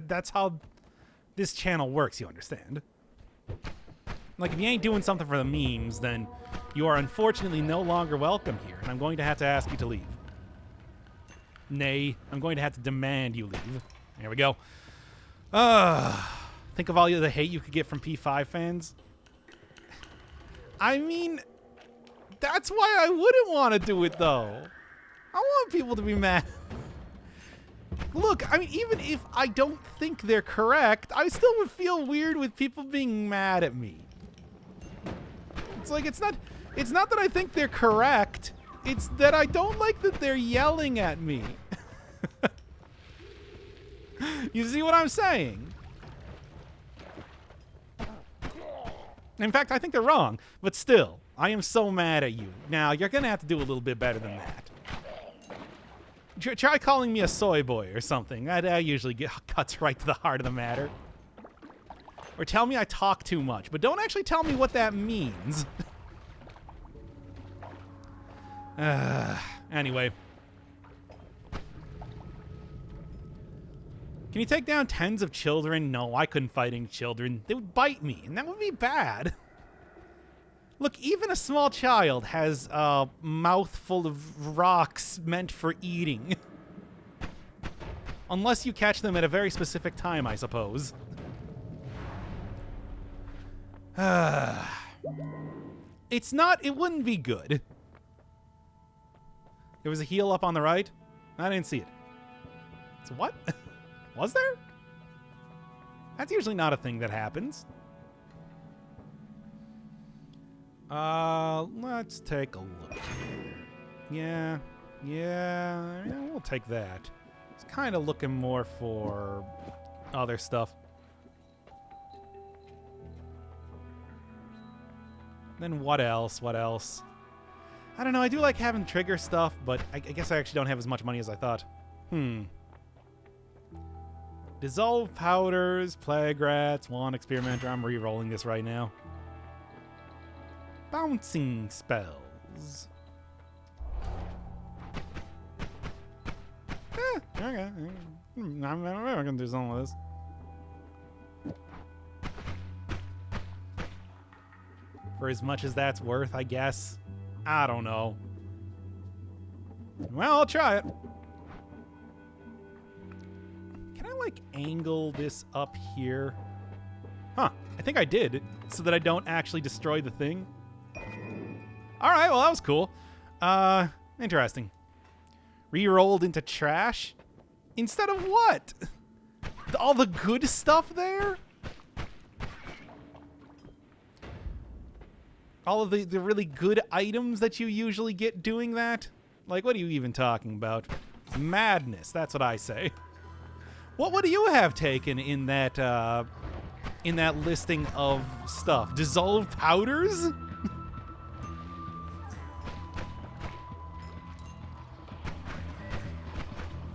That's how this channel works, you understand? Like, if you ain't doing something for the memes, then you are unfortunately no longer welcome here, and I'm going to have to ask you to leave. Nay, I'm going to have to demand you leave. There we go. Think of all the hate you could get from P5 fans. I mean, that's why I wouldn't want to do it, though. I want people to be mad. Look, I mean, even if I don't think they're correct, I still would feel weird with people being mad at me. It's like, it's not that I think they're correct. It's that I don't like that they're yelling at me. You see what I'm saying? In fact, I think they're wrong, but still, I am so mad at you. Now, you're going to have to do a little bit better than that. Try calling me a soy boy or something. That usually cuts right to the heart of the matter. Or tell me I talk too much, but don't actually tell me what that means. Anyway. Can you take down tens of children? No, I couldn't fight any children. They would bite me, and that would be bad. Look, even a small child has a mouth full of rocks meant for eating. Unless you catch them at a very specific time, I suppose. It wouldn't be good. There was a heal up on the right? I didn't see it. So what? Was there? That's usually not a thing that happens. Let's take a look here. Yeah, we'll take that. It's kind of looking more for other stuff. Then what else? What else? I don't know. I do like having trigger stuff, but I guess I actually don't have as much money as I thought. Dissolve powders, plague rats, wand experimenter. I'm re-rolling this right now. Bouncing spells. Okay. I'm gonna do some of this. For as much as that's worth, I guess. I don't know. Well, I'll try it. Can I, like, angle this up here? Huh. I think I did, so that I don't actually destroy the thing. All right, well, that was cool. Interesting. Re-rolled into trash? Instead of what? All the good stuff there? All of the really good items that you usually get doing that? Like, what are you even talking about? Madness, that's what I say. What would you have taken in that listing of stuff? Dissolved powders?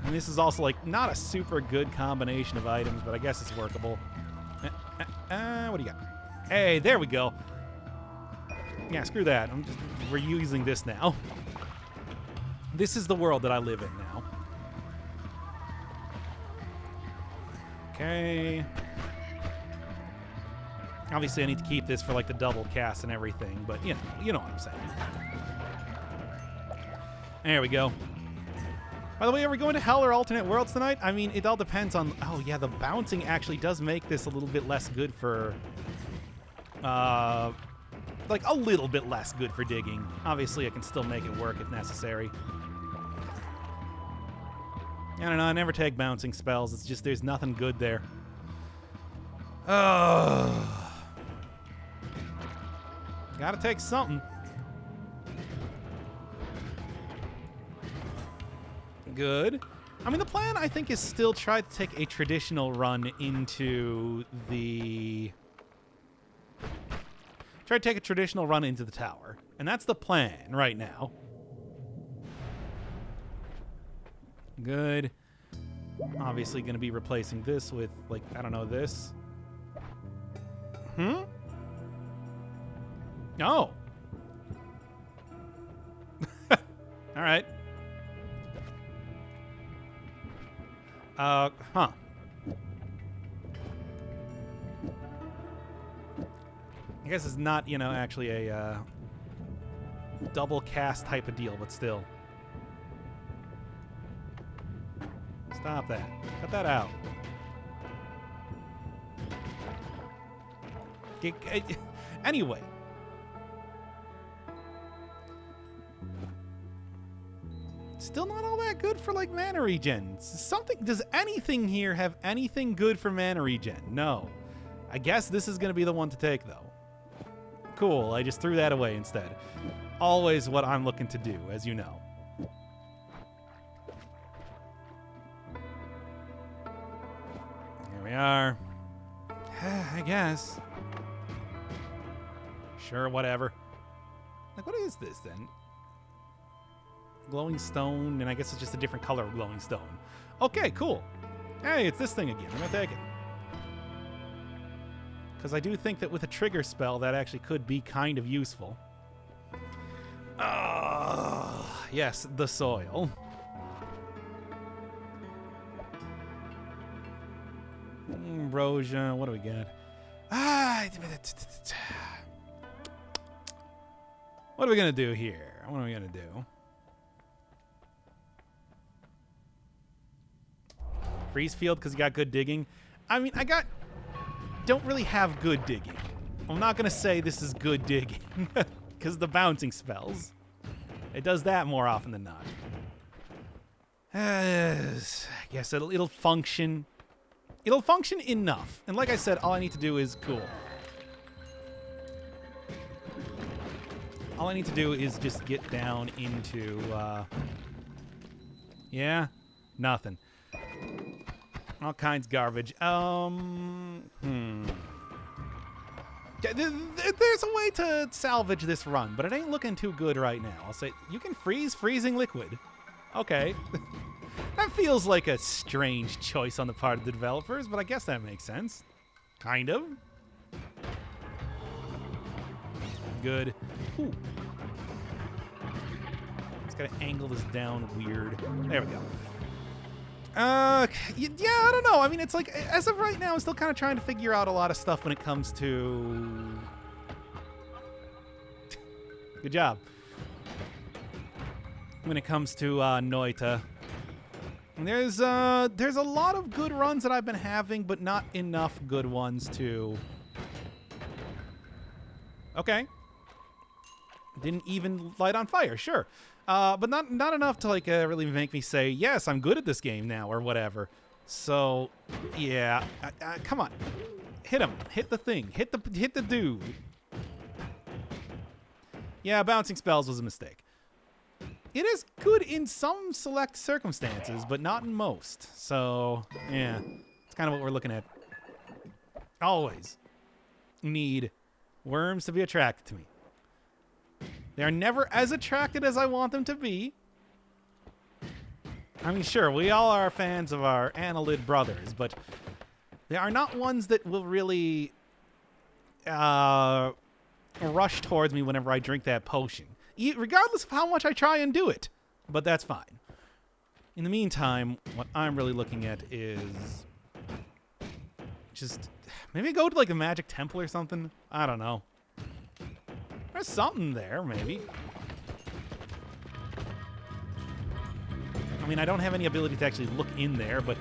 And this is also, like, not a super good combination of items, but I guess it's workable. What do you got? Hey, there we go. Yeah, screw that. We're using this now. This is the world that I live in now. Okay. Obviously, I need to keep this for, like, the double cast and everything, but, you know what I'm saying. There we go. By the way, are we going to hell or alternate worlds tonight? I mean, it all depends on... Oh, yeah, the bouncing actually does make this a little bit less good for... like, a little bit less good for digging. Obviously, I can still make it work if necessary. I don't know, I never take bouncing spells. It's just there's nothing good there. Oh. Gotta take something. Good. I mean, the plan, I think, is still try to take a traditional run into the... Try to take a traditional run into the tower. And that's the plan right now. Good. Obviously going to be replacing this with, like, I don't know, this. Oh. All right. I guess it's not, you know, actually a double cast type of deal, but still. Stop that. Cut that out. Anyway. Still not all that good for, like, mana regen. Does anything here have anything good for mana regen? No. I guess this is going to be the one to take, though. Cool, I just threw that away instead. Always what I'm looking to do, as you know. Here we are. I guess. Sure, whatever. Like, what is this, then? Glowing stone, and I guess it's just a different color of glowing stone. Okay, cool. Hey, it's this thing again. I'm gonna take it. Because I do think that with a trigger spell, that actually could be kind of useful. Yes, the soil. Ambrosia, what do we got? What are we gonna do here? What are we gonna do? Freeze field because you got good digging. I mean, don't really have good digging. I'm not gonna say this is good digging because the bouncing spells. It does that more often than not. I guess it'll function. It'll function enough. And like I said, all I need to do is cool. All I need to do is just get down into, yeah, nothing. All kinds of garbage. There's a way to salvage this run, but it ain't looking too good right now. I'll say, you can freeze freezing liquid. Okay. That feels like a strange choice on the part of the developers, but I guess that makes sense. Kind of. Good. Ooh. Just gotta angle this down weird. There we go. Yeah, I don't know. I mean, it's like, as of right now, I'm still kind of trying to figure out a lot of stuff when it comes to... Good job. When it comes to Noita. There's a lot of good runs that I've been having, but not enough good ones to... Okay. Didn't even light on fire, sure. But not enough to like really make me say, yes, I'm good at this game now or whatever. So, yeah, come on, hit him, hit the thing, hit the dude. Yeah, bouncing spells was a mistake. It is good in some select circumstances, but not in most. So, yeah, it's kind of what we're looking at. Always need worms to be attracted to me. They are never as attracted as I want them to be. I mean, sure, we all are fans of our annelid brothers, but they are not ones that will really rush towards me whenever I drink that potion, regardless of how much I try and do it. But that's fine. In the meantime, what I'm really looking at is just maybe go to like a magic temple or something. I don't know. There's something there, maybe. I mean, I don't have any ability to actually look in there, but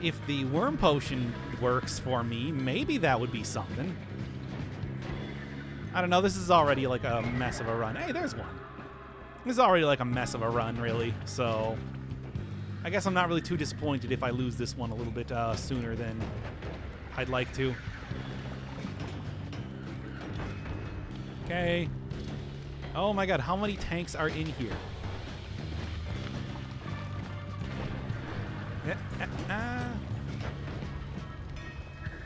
if the worm potion works for me, maybe that would be something. I don't know. This is already like a mess of a run. Hey, there's one. This is already like a mess of a run, really. So I guess I'm not really too disappointed if I lose this one a little bit sooner than I'd like to. Okay. Oh my god, how many tanks are in here?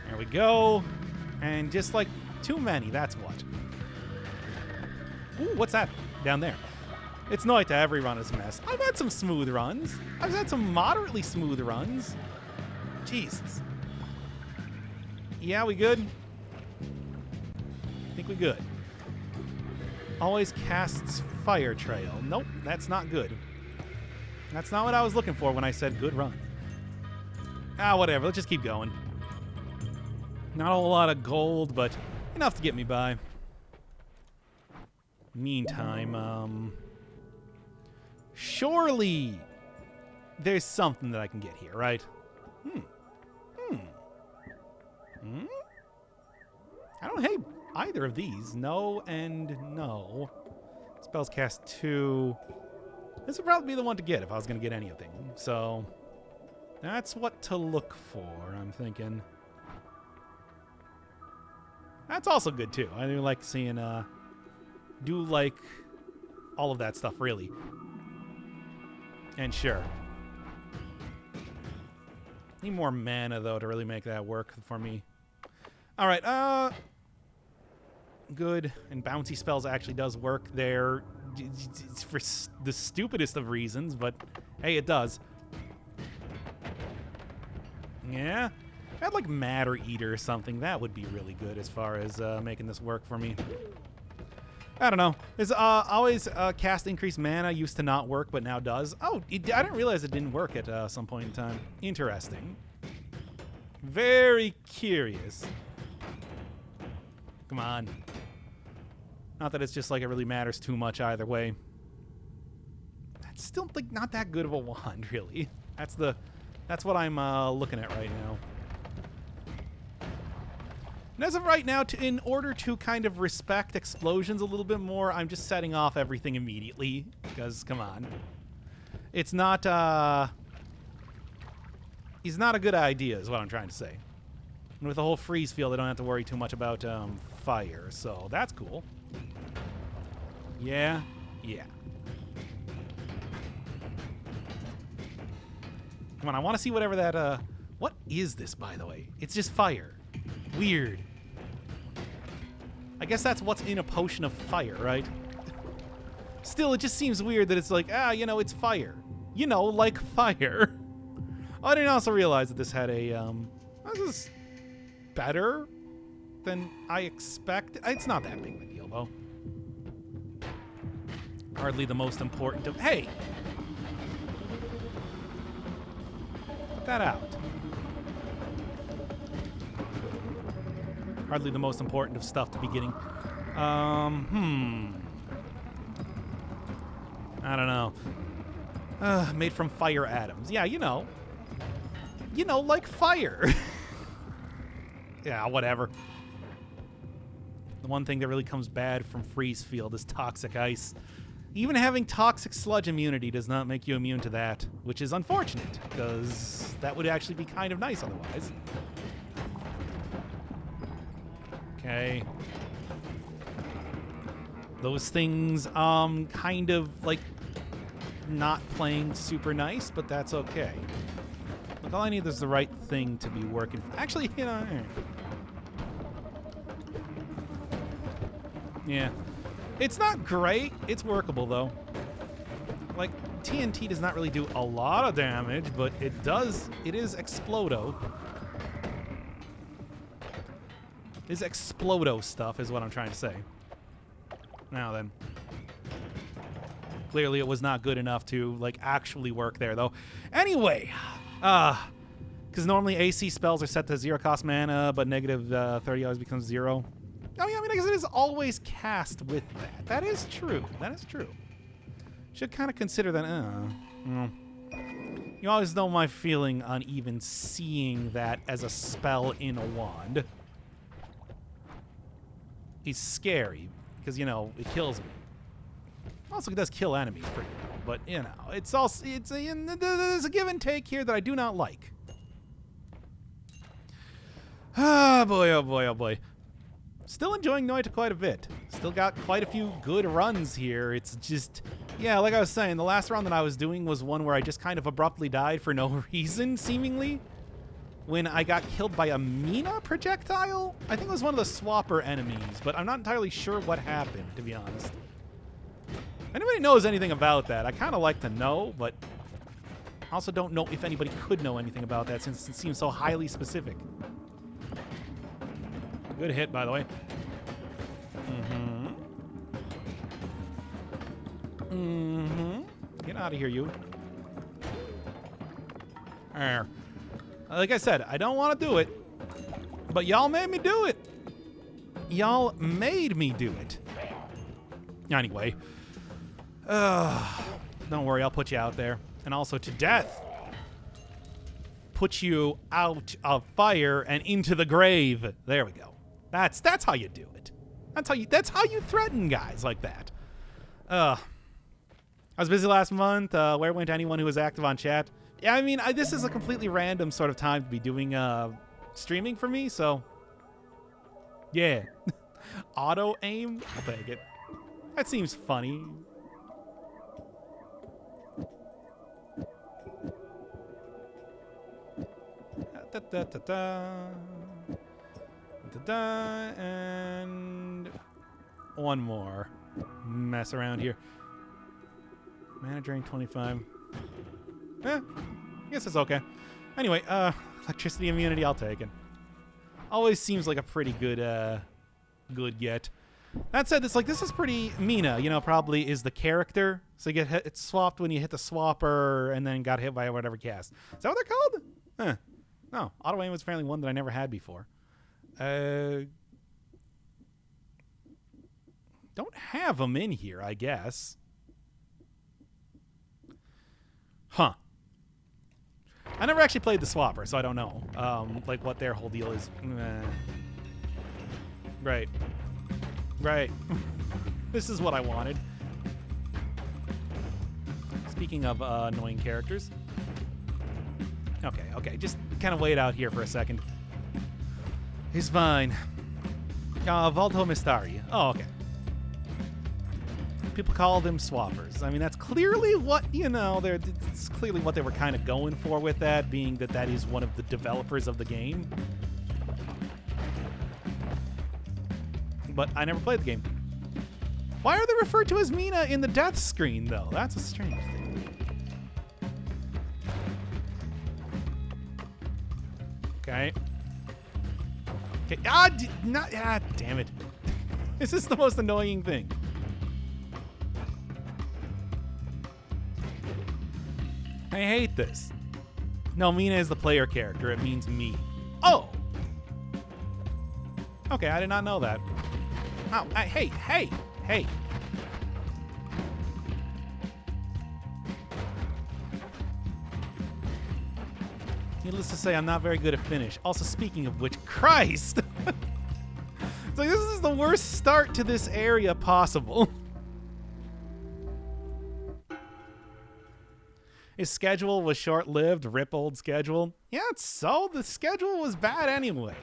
There we go. And just like too many, that's what. Ooh, what's that down there? It's Noita, every run is a mess. I've had some smooth runs. I've had some moderately smooth runs. Jesus. Yeah, we good? I think we good. Always casts fire trail. Nope, that's not good. That's not what I was looking for when I said good run. Whatever. Let's just keep going. Not a whole lot of gold, but enough to get me by. Meantime, surely there's something that I can get here, right? I don't hate either of these. No and no. Spells cast 2. This would probably be the one to get if I was going to get anything. So that's what to look for, I'm thinking. That's also good, too. I do like seeing, do like all of that stuff, really. And sure. Need more mana, though, to really make that work for me. All right, good. And bouncy spells actually does work there. It's for the stupidest of reasons, but hey, it does. Yeah. If I had like Matter Eater or something, that would be really good as far as making this work for me. I don't know. There's always cast increased mana used to not work, but now does. Oh, I didn't realize it didn't work at some point in time. Interesting. Very curious. Come on. Not that it's just like it really matters too much either way. That's still like not that good of a wand, really. That's what I'm looking at right now. And as of right now, in order to kind of respect explosions a little bit more, I'm just setting off everything immediately. Because, come on. It's not, It's not a good idea, is what I'm trying to say. And with the whole freeze field, I don't have to worry too much about fire, so that's cool. Yeah, yeah. Come on, I want to see whatever that, what is this, by the way? It's just fire. Weird. I guess that's what's in a potion of fire, right? Still, it just seems weird that it's like, you know, it's fire. You know, like fire. I didn't also realize that this had a, this is better than I expected. It's not that big of a deal, though. Hardly the most important of... Hey! Put that out. Hardly the most important of stuff to be getting. I don't know. Made from fire atoms. Yeah, you know. You know, like fire. Yeah, whatever. The one thing that really comes bad from freeze field is toxic ice. Even having toxic sludge immunity does not make you immune to that, which is unfortunate, because that would actually be kind of nice otherwise. Okay. Those things, kind of, like, not playing super nice, but that's okay. Look, all I need is the right thing to be working. Actually, you know... Yeah. It's not great. It's workable, though. Like, TNT does not really do a lot of damage, but it does... It is Explodo. This Explodo stuff is what I'm trying to say. Now then. Clearly it was not good enough to, like, actually work there, though. Anyway, because normally AC spells are set to 0 cost mana, but negative 30 always becomes 0. Oh, yeah, I mean, I guess it is always cast with that. That is true. That is true. Should kind of consider that. You always know my feeling on even seeing that as a spell in a wand. He's scary because, you know, it kills me. Also, it does kill enemies pretty well, but, you know, it's also, there's a give and take here that I do not like. Ah, boy, oh boy, oh boy. Still enjoying Noita quite a bit. Still got quite a few good runs here. It's just, yeah, like I was saying, the last run that I was doing was one where I just kind of abruptly died for no reason, seemingly. When I got killed by a Mina projectile? I think it was one of the swapper enemies, but I'm not entirely sure what happened, to be honest. If anybody knows anything about that, I kind of like to know, but I also don't know if anybody could know anything about that since it seems so highly specific. Good hit, by the way. Get out of here, you. Arr. Like I said, I don't want to do it, but y'all made me do it. Y'all made me do it. Anyway. Don't worry, I'll put you out there. And also to death. Put you out of fire and into the grave. There we go. That's how you do it. That's how you threaten guys like that. I was busy last month. Where went anyone who was active on chat? Yeah, I mean, this is a completely random sort of time to be doing streaming for me, so yeah. Auto aim? I'll take it. That seems funny. And one more. Mess around here. Mana drain 25. I guess it's okay. Anyway, electricity immunity, I'll take it. Always seems like a pretty good get. That said, this is pretty Mina, probably is the character. So you get hit, it's swapped when you hit the swapper and then got hit by whatever cast. Is that what they're called? Huh. No, auto aim was apparently one that I never had before. Don't have them in here, I guess. Huh. I never actually played the swapper, so I don't know. What their whole deal is. Right. This is what I wanted. Speaking of annoying characters. Okay. Just kind of wait out here for a second. He's fine. Volto Mistari. Oh, okay. People call them swappers. I mean, that's clearly what, it's clearly what they were kind of going for with that, being that is one of the developers of the game. But I never played the game. Why are they referred to as Mina in the death screen, though? That's a strange thing. Okay. Damn it. This is the most annoying thing. I hate this. No, Mina is the player character. It means me. Oh! Okay, I did not know that. Oh, hey! Needless to say, I'm not very good at Finnish. Also, speaking of which, Christ! It's like, this is the worst start to this area possible. His schedule was short-lived, rip old schedule. Yeah, so the schedule was bad anyway.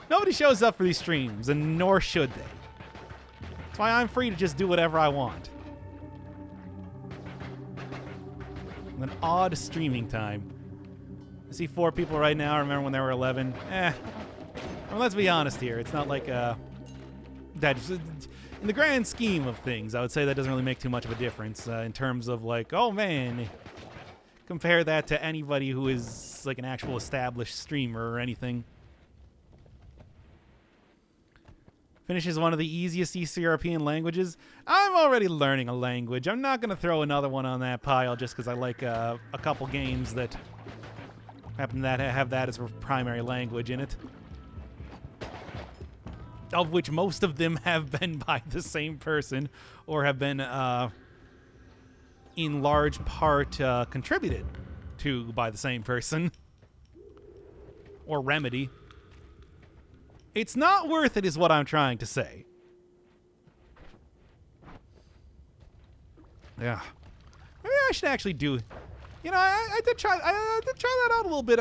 Nobody shows up for these streams, and nor should they. That's why I'm free to just do whatever I want. An odd streaming time. I see 4 people right now. I remember when there were 11. Well, let's be honest here. It's not like that. In the grand scheme of things, I would say that doesn't really make too much of a difference in terms of oh man, compare that to anybody who is like an actual established streamer or anything. Finnish is one of the easiest East European languages. I'm already learning a language. I'm not going to throw another one on that pile just because I like a couple games that happen to have that as a primary language in it. Of which most of them have been by the same person or have been in large part contributed to by the same person. Or Remedy. It's not worth it is what I'm trying to say. Yeah. Maybe I should actually do... I did try that out a little bit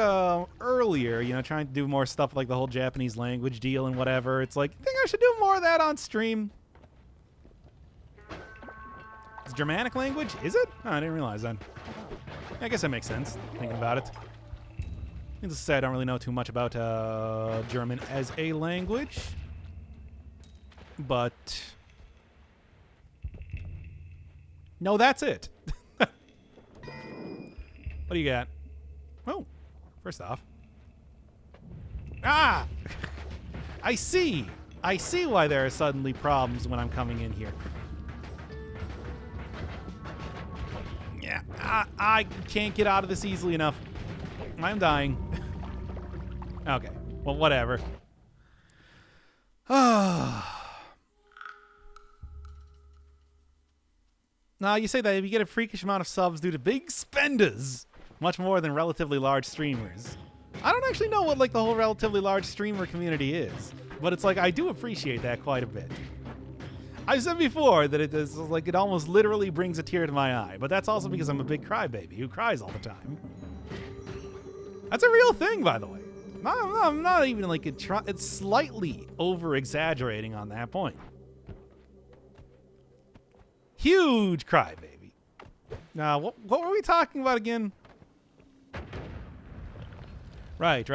earlier, trying to do more stuff like the whole Japanese language deal and whatever. It's like, I think I should do more of that on stream. It's Germanic language? Is it? Oh, I didn't realize that. I guess that makes sense, thinking about it. Needless to say, I don't really know too much about German as a language. But... no, that's it. What do you got? Oh, first off. Ah! I see why there are suddenly problems when I'm coming in here. Yeah, I can't get out of this easily enough. I'm dying. Okay, well, whatever. Now, you say that if you get a freakish amount of subs due to big spenders, much more than relatively large streamers. I don't actually know what like the whole relatively large streamer community is, but it's like I do appreciate that quite a bit. I've said before that it is like it almost literally brings a tear to my eye, but that's also because I'm a big crybaby who cries all the time. That's a real thing, by the way. I'm not even like it's slightly over-exaggerating on that point. Huge crybaby. Now, what were we talking about again? Right.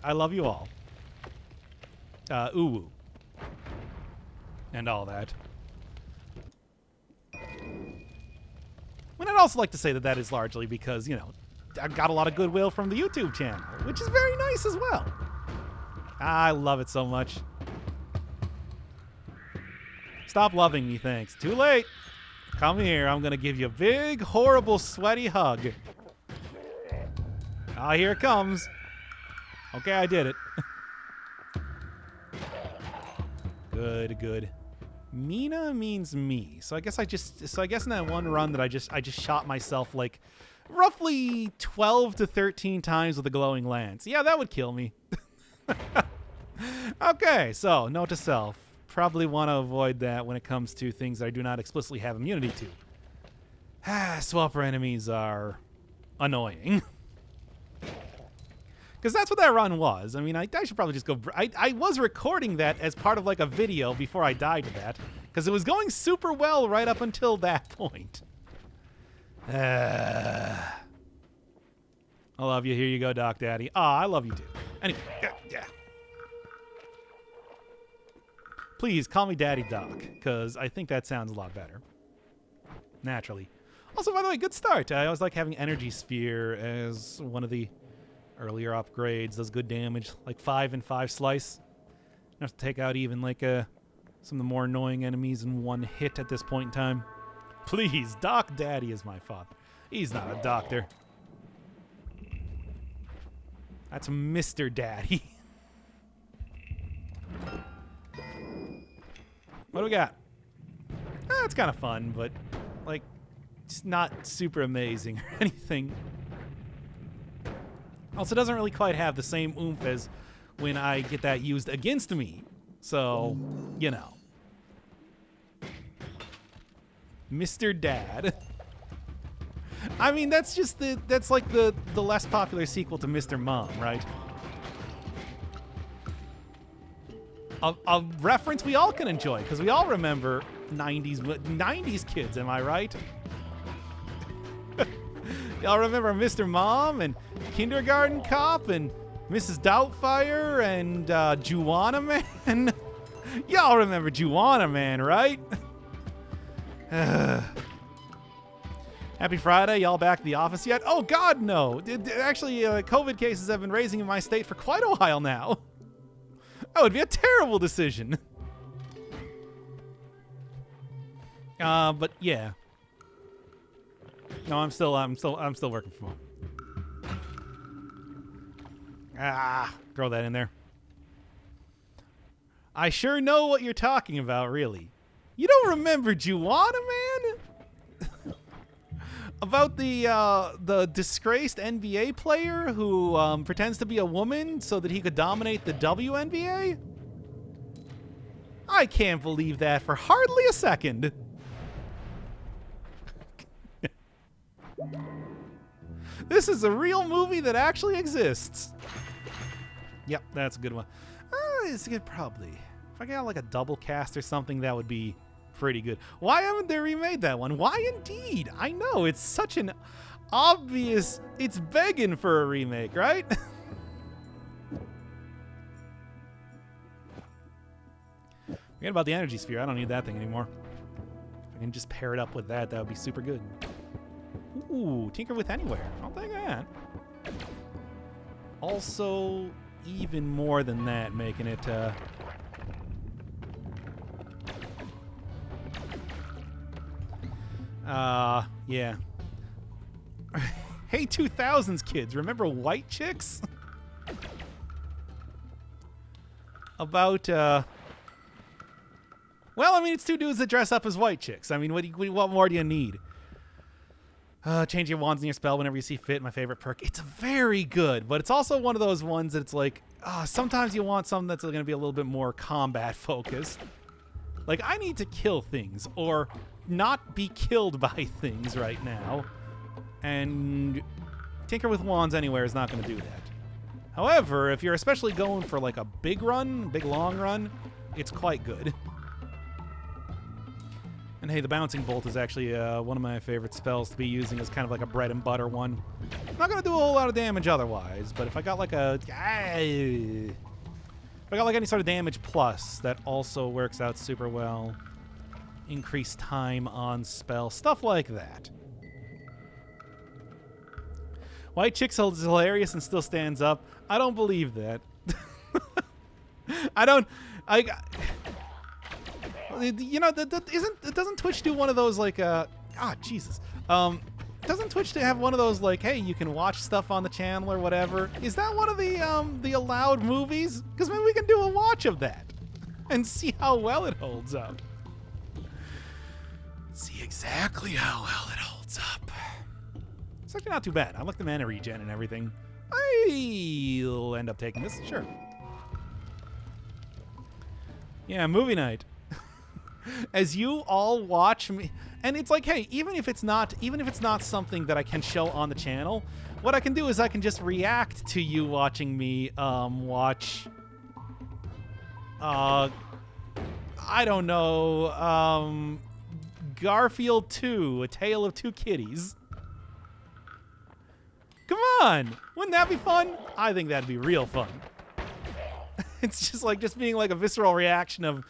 I love you all. Ooh. And all that. And I'd also like to say that that is largely because, you know, I got a lot of goodwill from the YouTube channel, which is very nice as well. I love it so much. Stop loving me, thanks. Too late. Come here. I'm going to give you a big, horrible, sweaty hug. Ah, here it comes. Okay, I did it. Good. Mina means me. So I guess in that one run that I just shot myself like roughly 12 to 13 times with a glowing lance. Yeah, that would kill me. Okay, so note to self. Probably want to avoid that when it comes to things that I do not explicitly have immunity to. Swapper enemies are annoying. Because that's what that run was. I mean, I should probably just go... I was recording that as part of, like, a video before I died to that. Because it was going super well right up until that point. I love you. Here you go, Doc Daddy. I love you, too. Anyway, yeah. Please, call me Daddy Doc, because I think that sounds a lot better. Naturally. Also, by the way, good start. I always like having Energy Sphere as one of the... earlier upgrades, does good damage, like 5 and 5 slice. Enough to take out even like some of the more annoying enemies in one hit at this point in time. Please, Doc Daddy is my father. He's not a doctor. That's Mr. Daddy. What do we got? It's kind of fun, but like, it's not super amazing or anything. Also, doesn't really quite have the same oomph as when I get that used against me. So, you know. Mr. Dad. I mean, that's just that's like the less popular sequel to Mr. Mom, right? A reference we all can enjoy, because we all remember 90s kids, am I right? Y'all remember Mr. Mom and Kindergarten Cop and Mrs. Doubtfire and Juana Man? Y'all remember Juana Man, right? Happy Friday. Y'all back to the office yet? Oh, God, no. Actually, COVID cases have been raising in my state for quite a while now. That would be a terrible decision. But yeah. No, I'm still working from home. Throw that in there. I sure know what you're talking about, really. You don't remember Juana Man? About the disgraced NBA player who pretends to be a woman so that he could dominate the WNBA? I can't believe that for hardly a second. This is a real movie that actually exists. Yep, that's a good one. It's good, probably. If I got like a double cast or something, that would be pretty good. Why haven't they remade that one? Why indeed? I know, it's such an obvious... It's begging for a remake, right? Forget about the Energy Sphere. I don't need that thing anymore. If I can just pair it up with that, that would be super good. Ooh, Tinker with Anywhere. I'll take that. Also, even more than that, making it... yeah. Hey, 2000s kids, remember White Chicks? About, well, I mean, it's two dudes that dress up as white chicks. I mean, what more do you need? Change your wands in your spell whenever you see fit. My favorite perk. It's very good, but it's also one of those ones that it's like, sometimes you want something that's going to be a little bit more combat focused. Like, I need to kill things or not be killed by things right now. And Tinker with Wands anywhere is not going to do that. However, if you're especially going for like a big long run, it's quite good. And hey, the Bouncing Bolt is actually one of my favorite spells to be using as kind of like a bread and butter one. I'm not going to do a whole lot of damage otherwise, but if I got like any sort of damage plus, that also works out super well. Increased time on spell, stuff like that. White Chick is hilarious and still stands up. I don't believe that. You know, doesn't Twitch do one of those like Jesus. Doesn't Twitch have one of those like, hey, you can watch stuff on the channel or whatever? Is that one of the allowed movies? Because maybe we can do a watch of that and see how well it holds up. See exactly how well it holds up. It's actually not too bad. I like the mana regen and everything. I'll end up taking this, sure. Yeah, movie night. As you all watch me, and it's like, hey, even if it's not something that I can show on the channel, what I can do is I can just react to you watching me watch. I don't know. Garfield 2: A Tale of Two Kitties. Come on! Wouldn't that be fun? I think that'd be real fun. It's just being like a visceral reaction of,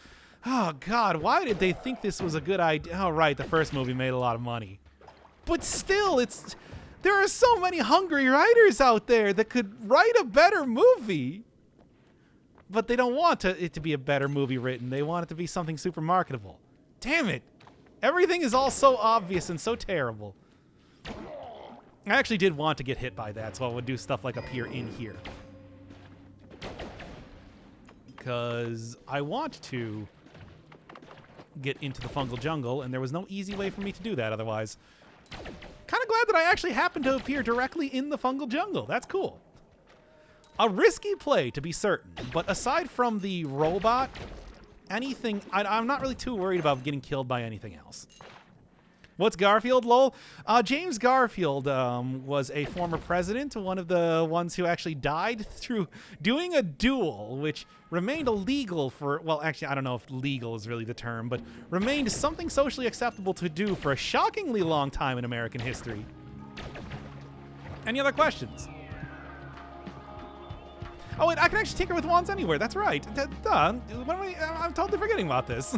oh God, why did they think this was a good idea? Oh right, the first movie made a lot of money. But still, there are so many hungry writers out there that could write a better movie. But they don't want it to be a better movie written. They want it to be something super marketable. Damn it. Everything is all so obvious and so terrible. I actually did want to get hit by that, so I would do stuff like appear in here. Because I want to get into the fungal jungle, and there was no easy way for me to do that otherwise. Kind of glad that I actually happened to appear directly in the fungal jungle. That's cool. A risky play, to be certain, but aside from the robot, anything, I'm not really too worried about getting killed by anything else. What's Garfield, lol? James Garfield was a former president, one of the ones who actually died through doing a duel, which remained illegal for, well, actually, I don't know if legal is really the term, but remained something socially acceptable to do for a shockingly long time in American history. Any other questions? Oh, wait, I can actually tinker with wands anywhere. That's right. Duh. I'm totally forgetting about this.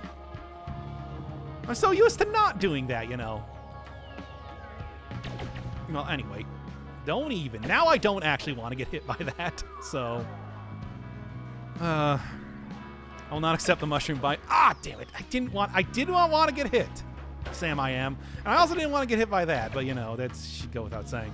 I'm so used to not doing that, you know. Well, anyway, don't even. Now I don't actually want to get hit by that, so. I will not accept the mushroom bite. Ah, damn it. I did not want to get hit. Sam, I am. And I also didn't want to get hit by that, but, you know, that should go without saying.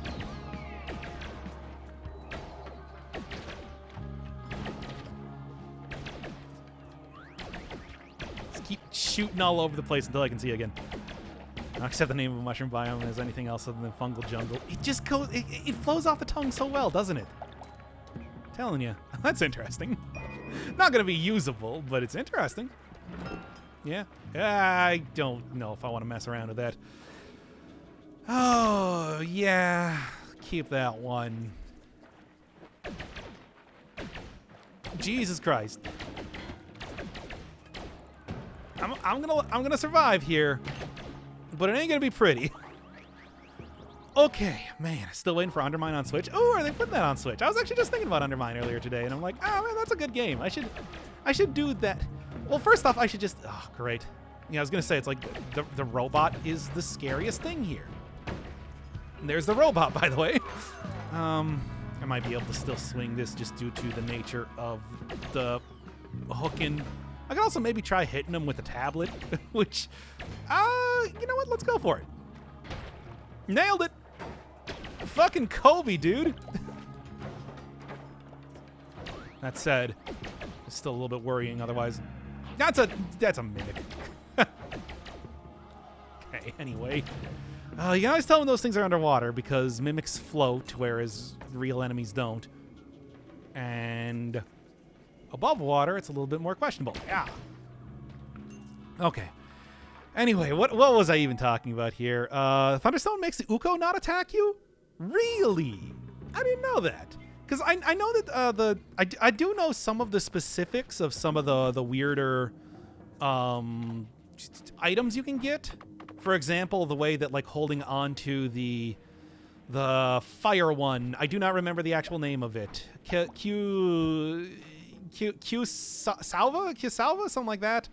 Keep shooting all over the place until I can see you again. Not accept the name of a mushroom biome as anything else other than fungal jungle. It just goes, it flows off the tongue so well, doesn't it? I'm telling you, that's interesting. Not gonna be usable, but it's interesting. Yeah, I don't know if I want to mess around with that. Oh yeah, keep that one. Jesus Christ. I'm gonna survive here, but it ain't gonna be pretty. Okay, man, still waiting for Undermine on Switch. Oh, are they putting that on Switch? I was actually just thinking about Undermine earlier today, and I'm like, oh man, that's a good game. I should do that. Well, first off, I should just, oh great. Yeah, I was gonna say it's like the robot is the scariest thing here. And there's the robot, by the way. I might be able to still swing this just due to the nature of the hooking. I could also maybe try hitting him with a tablet, which, you know what? Let's go for it. Nailed it. Fucking Kobe, dude. That said, it's still a little bit worrying otherwise. That's a mimic. Okay, anyway. You can always tell when those things are underwater because mimics float, whereas real enemies don't. And above water, it's a little bit more questionable. Yeah. Okay. Anyway, what was I even talking about here? Thunderstone makes the Uko not attack you? Really? I didn't know that. Because I know that I do know some of the specifics of some of the weirder items you can get. For example, the way that like holding on to the fire one. I do not remember the actual name of it. Q Salva, something like that.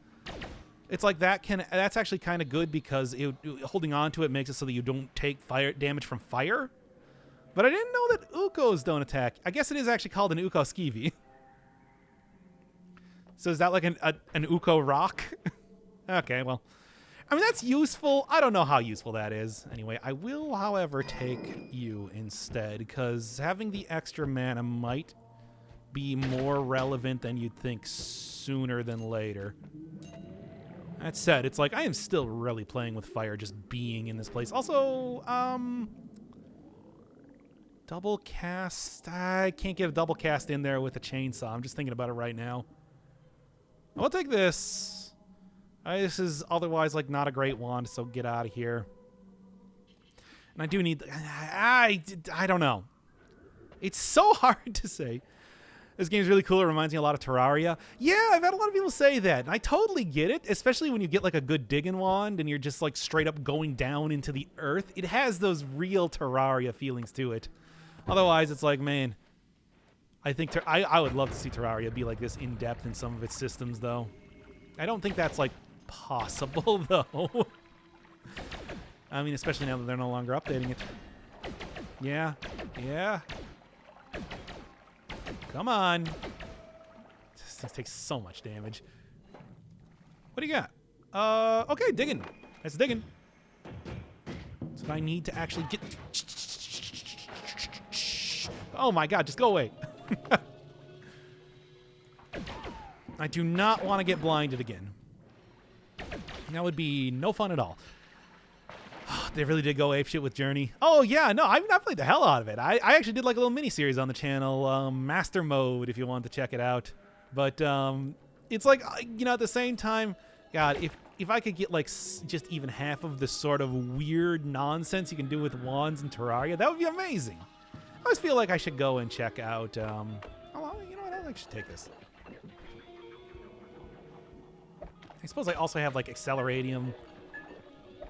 It's like that's actually kind of good because holding on to it makes it so that you don't take fire damage from fire. But I didn't know that Ukos don't attack. I guess it is actually called an Uko Skeevy. So is that like an Uko rock? Okay, well. I mean, that's useful. I don't know how useful that is. Anyway, I will, however, take you instead, because having the extra mana might be more relevant than you'd think sooner than later. That said, it's like I am still really playing with fire just being in this place. Also, double cast. I can't get a double cast in there with a chainsaw. I'm just thinking about it right now. I'll take this. This is otherwise like not a great wand, so get out of here. And I do need... I don't know. It's so hard to say. This game's really cool. It reminds me a lot of Terraria. Yeah, I've had a lot of people say that. And I totally get it, especially when you get like a good digging wand and you're just like straight up going down into the earth. It has those real Terraria feelings to it. Otherwise, it's like, man, I think I would love to see Terraria be like this in depth in some of its systems, though. I don't think that's like possible, though. I mean, especially now that they're no longer updating it. Yeah. Yeah. Come on. This takes so much damage. What do you got? Okay, digging. That's digging. That's what I need to actually get... Oh my god, just go away. I do not want to get blinded again. That would be no fun at all. They really did go apeshit with Journey. Oh, yeah, no, I played the hell out of it. I actually did like a little mini-series on the channel, Master Mode, if you want to check it out. But it's like, you know, at the same time, God, if I could get like just even half of the sort of weird nonsense you can do with wands in Terraria, that would be amazing. I always feel like I should go and check out, you know what, I should take this. I suppose I also have, like, Acceleratium.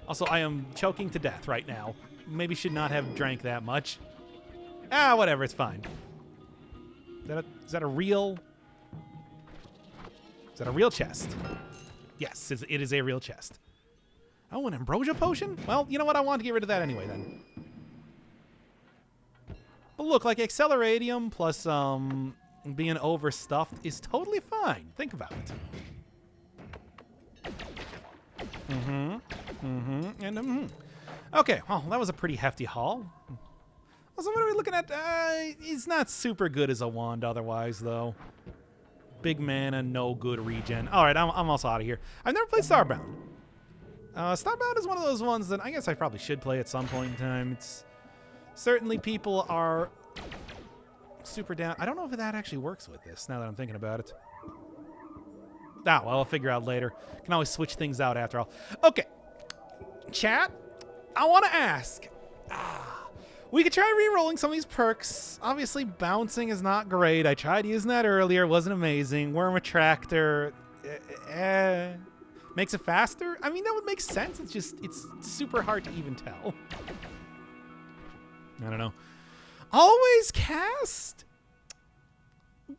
Also, I am choking to death right now. Maybe should not have drank that much. Ah, whatever, it's fine. Is that a real... Is that a real chest? Yes, it is a real chest. Oh, an Ambrosia Potion? Well, you know what? I want to get rid of that anyway, then. But look, like, Acceleratium plus, being overstuffed is totally fine. Think about it. Okay, well, that was a pretty hefty haul. Also, what are we looking at? He's not super good as a wand otherwise, though. Big mana, no good regen. All right, I'm also out of here. I've never played Starbound. Starbound is one of those ones that I guess I probably should play at some point in time. It's certainly people are super down. I don't know if that actually works with this, now that I'm thinking about it. Ah, well, I'll figure out later. Can always switch things out after all. Okay. Chat, I want to ask. We could try re-rolling some of these perks. Obviously, bouncing is not great. I tried using that earlier. It wasn't amazing. Worm Attractor. Makes it faster? I mean, that would make sense. It's just, it's super hard to even tell. I don't know. Always cast?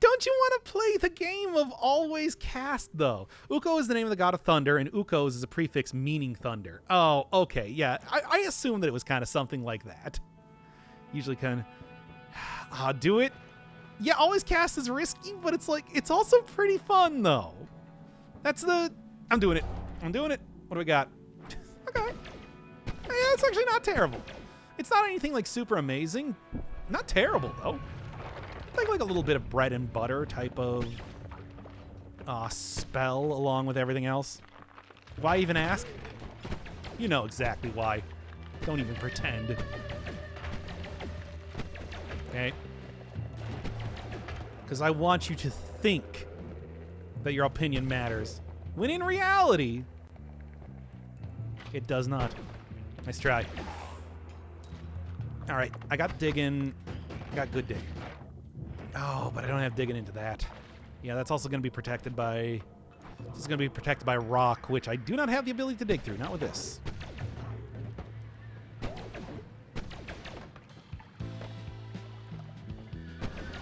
Don't you want to play the game of always cast, though? Uko is the name of the god of thunder, and Ukos is a prefix meaning thunder. Oh, okay, yeah. I assumed that it was kind of something like that. Usually kind of... do it? Yeah, always cast is risky, but it's like, it's also pretty fun, though. That's the... I'm doing it. I'm doing it. What do we got? Okay. Yeah, it's actually not terrible. It's not anything, like, super amazing. Not terrible, though. Like a little bit of bread and butter type of spell along with everything else. Why even ask? You know exactly why. Don't even pretend. Okay. Because I want you to think that your opinion matters. When in reality, it does not. Nice try. All right, I got digging. I got good digging. Oh, but I don't have digging into that. Yeah, that's also going to be protected by... This is going to be protected by rock, which I do not have the ability to dig through. Not with this.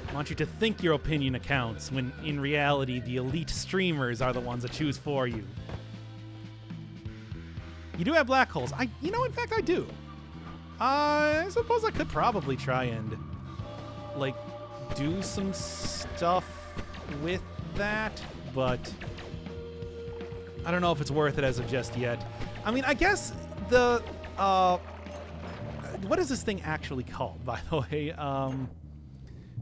I want you to think your opinion accounts, when in reality, the elite streamers are the ones that choose for you. You do have black holes. You know, in fact, I do. I suppose I could probably try and, like, do some stuff with that, but I don't know if it's worth it as of just yet. I mean, I guess the, what is this thing actually called, by the way?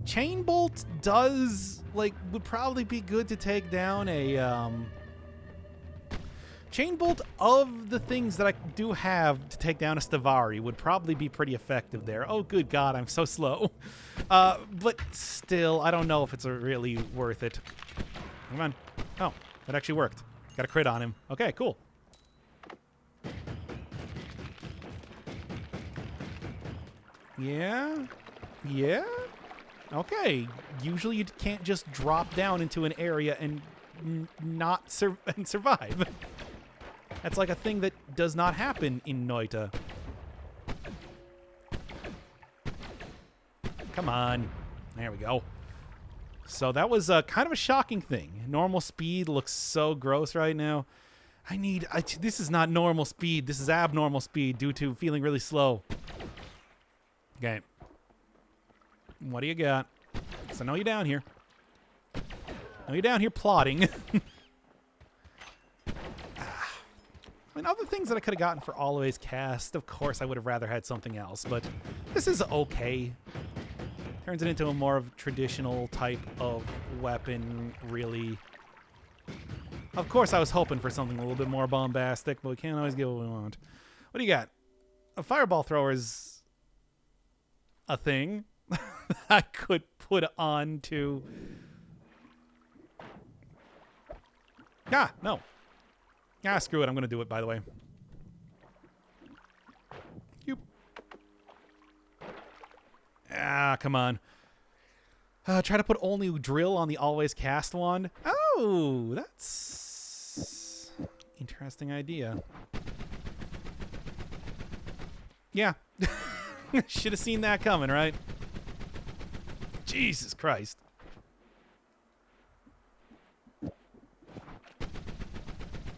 Chain bolt does, like, would probably be good to take down a, chain bolt of the things that I do have to take down a Stavari would probably be pretty effective there. Oh, good God, I'm so slow. But still, I don't know if it's really worth it. Come on. Oh, that actually worked. Got a crit on him. Okay, cool. Yeah? Yeah? Okay. Usually you can't just drop down into an area and not survive. That's like a thing that does not happen in Noita. Come on. There we go. So that was kind of a shocking thing. Normal speed looks so gross right now. This is not normal speed. This is abnormal speed due to feeling really slow. Okay. What do you got? So I know you're down here. I know you're down here plotting. I mean, other things that I could have gotten for Always Cast, of course I would have rather had something else, but this is okay. Turns it into a more of traditional type of weapon, really. Of course I was hoping for something a little bit more bombastic, but we can't always get what we want. What do you got? A fireball thrower is a thing I could put on to... Ah, no. Ah, screw it. I'm going to do it, by the way. Yoop. Ah, come on. Try to put only drill on the Always Cast wand. Oh, that's... interesting idea. Yeah. Should have seen that coming, right? Jesus Christ.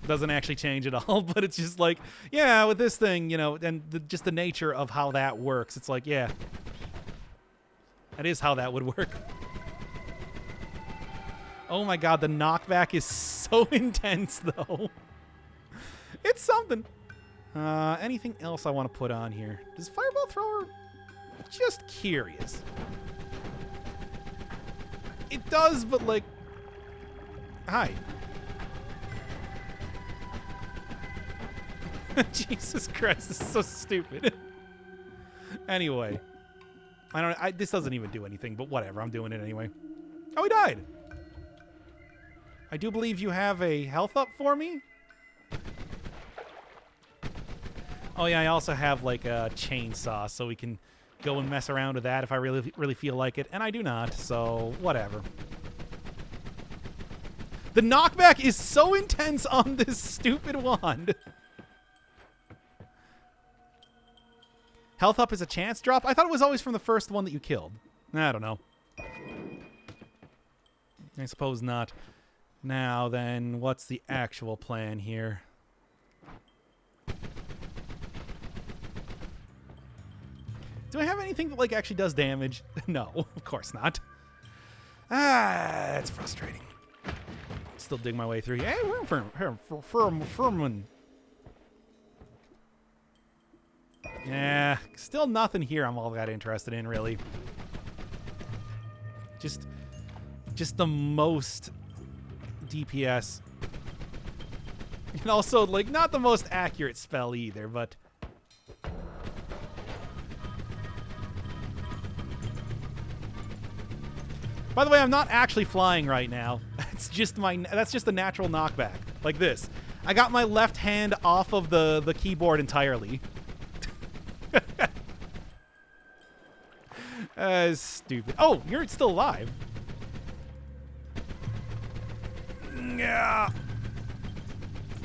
Doesn't actually change at all, but it's just like, yeah, with this thing, you know, and just the nature of how that works. It's like, yeah, that is how that would work. Oh my God, the knockback is so intense, though. It's something. Anything else I want to put on here? Does Fireball Thrower? Just curious. It does, but like, hi. Jesus Christ, this is so stupid. Anyway, this doesn't even do anything, but whatever, I'm doing it anyway. Oh, he died. I do believe you have a health up for me. Oh yeah, I also have like a chainsaw, so we can go and mess around with that if I really feel like it, and I do not, so whatever. The knockback is so intense on this stupid wand. Health up is a chance drop? I thought it was always from the first one that you killed. I don't know. I suppose not. Now then, what's the actual plan here? Do I have anything that like actually does damage? No, of course not. Ah, that's frustrating. Still dig my way through. Hey, Furman. Yeah, still nothing here I'm all that interested in, really. Just the most DPS. And also, like, not the most accurate spell either, but... By the way, I'm not actually flying right now. That's just a natural knockback. Like this. I got my left hand off of the keyboard entirely. Stupid. Oh, you're still alive. Yeah.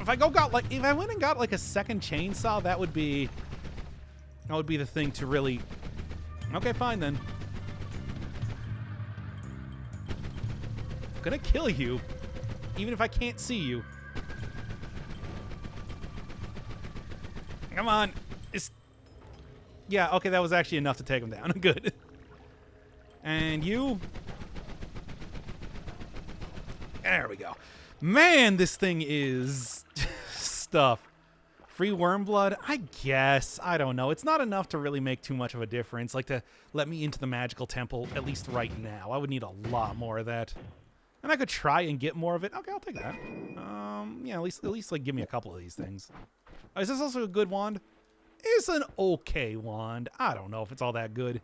If I went and got like a second chainsaw, that would be the thing to really. Okay, fine then. I'm gonna kill you, even if I can't see you. Come on. Yeah, okay, that was actually enough to take him down. Good. And you. There we go. Man, this thing is stuff. Free worm blood? I guess. I don't know. It's not enough to really make too much of a difference. Like to let me into the magical temple, at least right now. I would need a lot more of that. And I could try and get more of it. Okay, I'll take that. Yeah, at least like give me a couple of these things. Is this also a good wand? It's an okay wand. I don't know if it's all that good.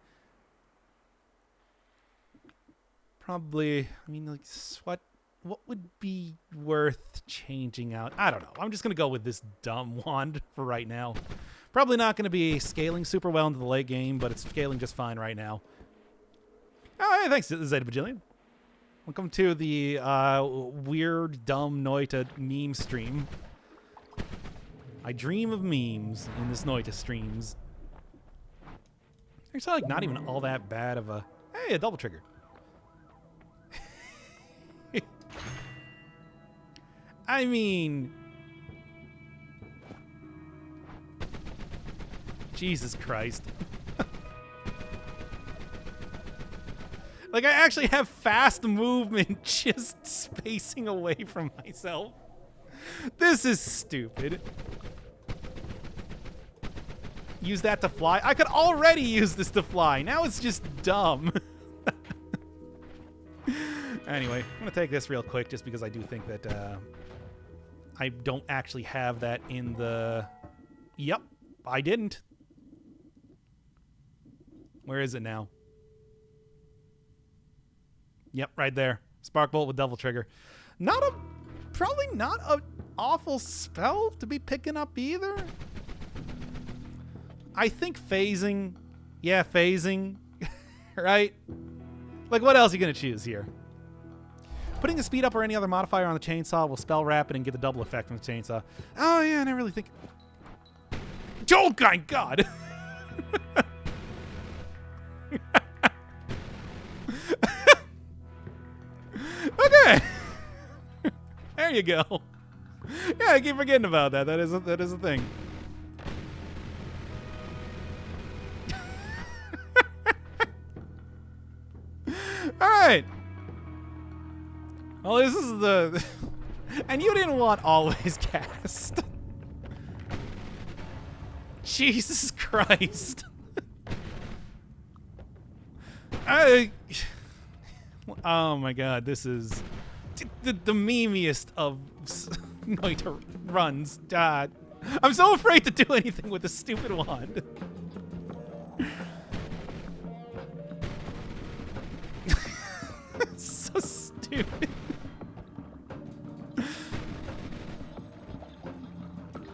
Probably, I mean, like, what would be worth changing out? I don't know. I'm just going to go with this dumb wand for right now. Probably not going to be scaling super well into the late game, but it's scaling just fine right now. Oh, hey, thanks, Zeta Bajillion. Welcome to the weird, dumb Noita meme stream. I dream of memes in this Noita streams. It's like not even all that bad of a... Hey, a double trigger. I mean... Jesus Christ. Like, I actually have fast movement just spacing away from myself. This is stupid. Use that to fly? I could already use this to fly. Now it's just dumb. Anyway, I'm going to take this real quick just because I do think that I don't actually have that in the... Yep, I didn't. Where is it now? Yep, right there. Spark Bolt with double trigger. Probably not an awful spell to be picking up either. I think phasing. Yeah, phasing. Right? Like, what else are you going to choose here? Putting the speed up or any other modifier on the chainsaw will spell rapid and get the double effect from the chainsaw. Oh, yeah, I never really think... Oh, my God! Okay! There you go. Yeah, I keep forgetting about that. That is a thing. All right. Well, this is the... And you didn't want always cast. Jesus Christ. Oh my God, this is the memeiest of Noita runs. I'm so afraid to do anything with this stupid wand. So stupid.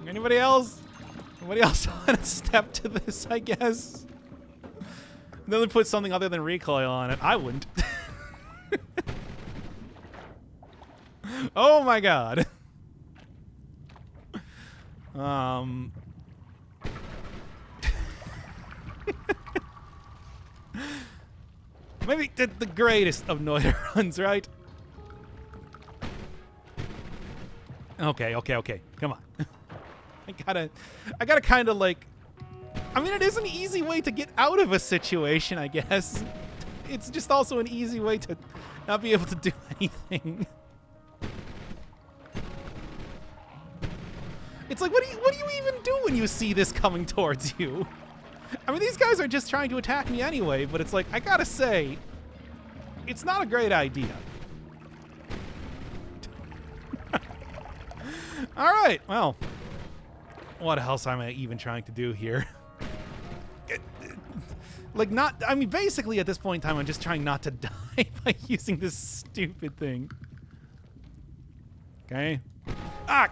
Anybody else? Anybody else want to step to this, I guess? Then they put something other than recoil on it. I wouldn't. Oh my God. Maybe the greatest of Noita runs, right? Okay. Come on. I gotta kind of like... I mean, it is an easy way to get out of a situation, I guess. It's just also an easy way to not be able to do anything. It's like, what do you even do when you see this coming towards you? I mean, these guys are just trying to attack me anyway, but it's like, I gotta say, it's not a great idea. All right, well, what else am I even trying to do here? Like, I mean, basically at this point in time, I'm just trying not to die. by using this stupid thing. Okay. Ah!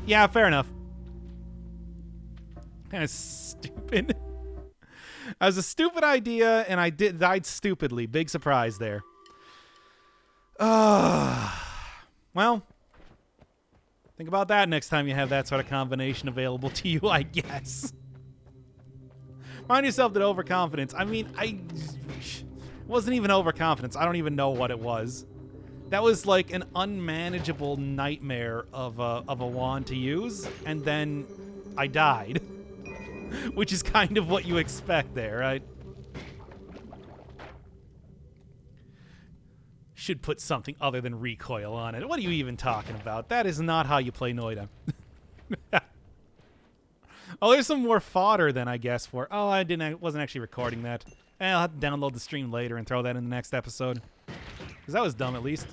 Yeah, fair enough. Kind of stupid. That was a stupid idea, and I died stupidly. Big surprise there. Well, think about that next time you have that sort of combination available to you, I guess. Remind yourself that overconfidence. I mean, I wasn't even overconfidence. I don't even know what it was. That was like an unmanageable nightmare of a wand to use, and then I died. Which is kind of what you expect there, right? Should put something other than recoil on it. What are you even talking about? That is not how you play Noida. Oh, there's some more fodder then, I guess, for... Oh, I wasn't actually recording that. I'll have to download the stream later and throw that in the next episode. Because that was dumb, at least.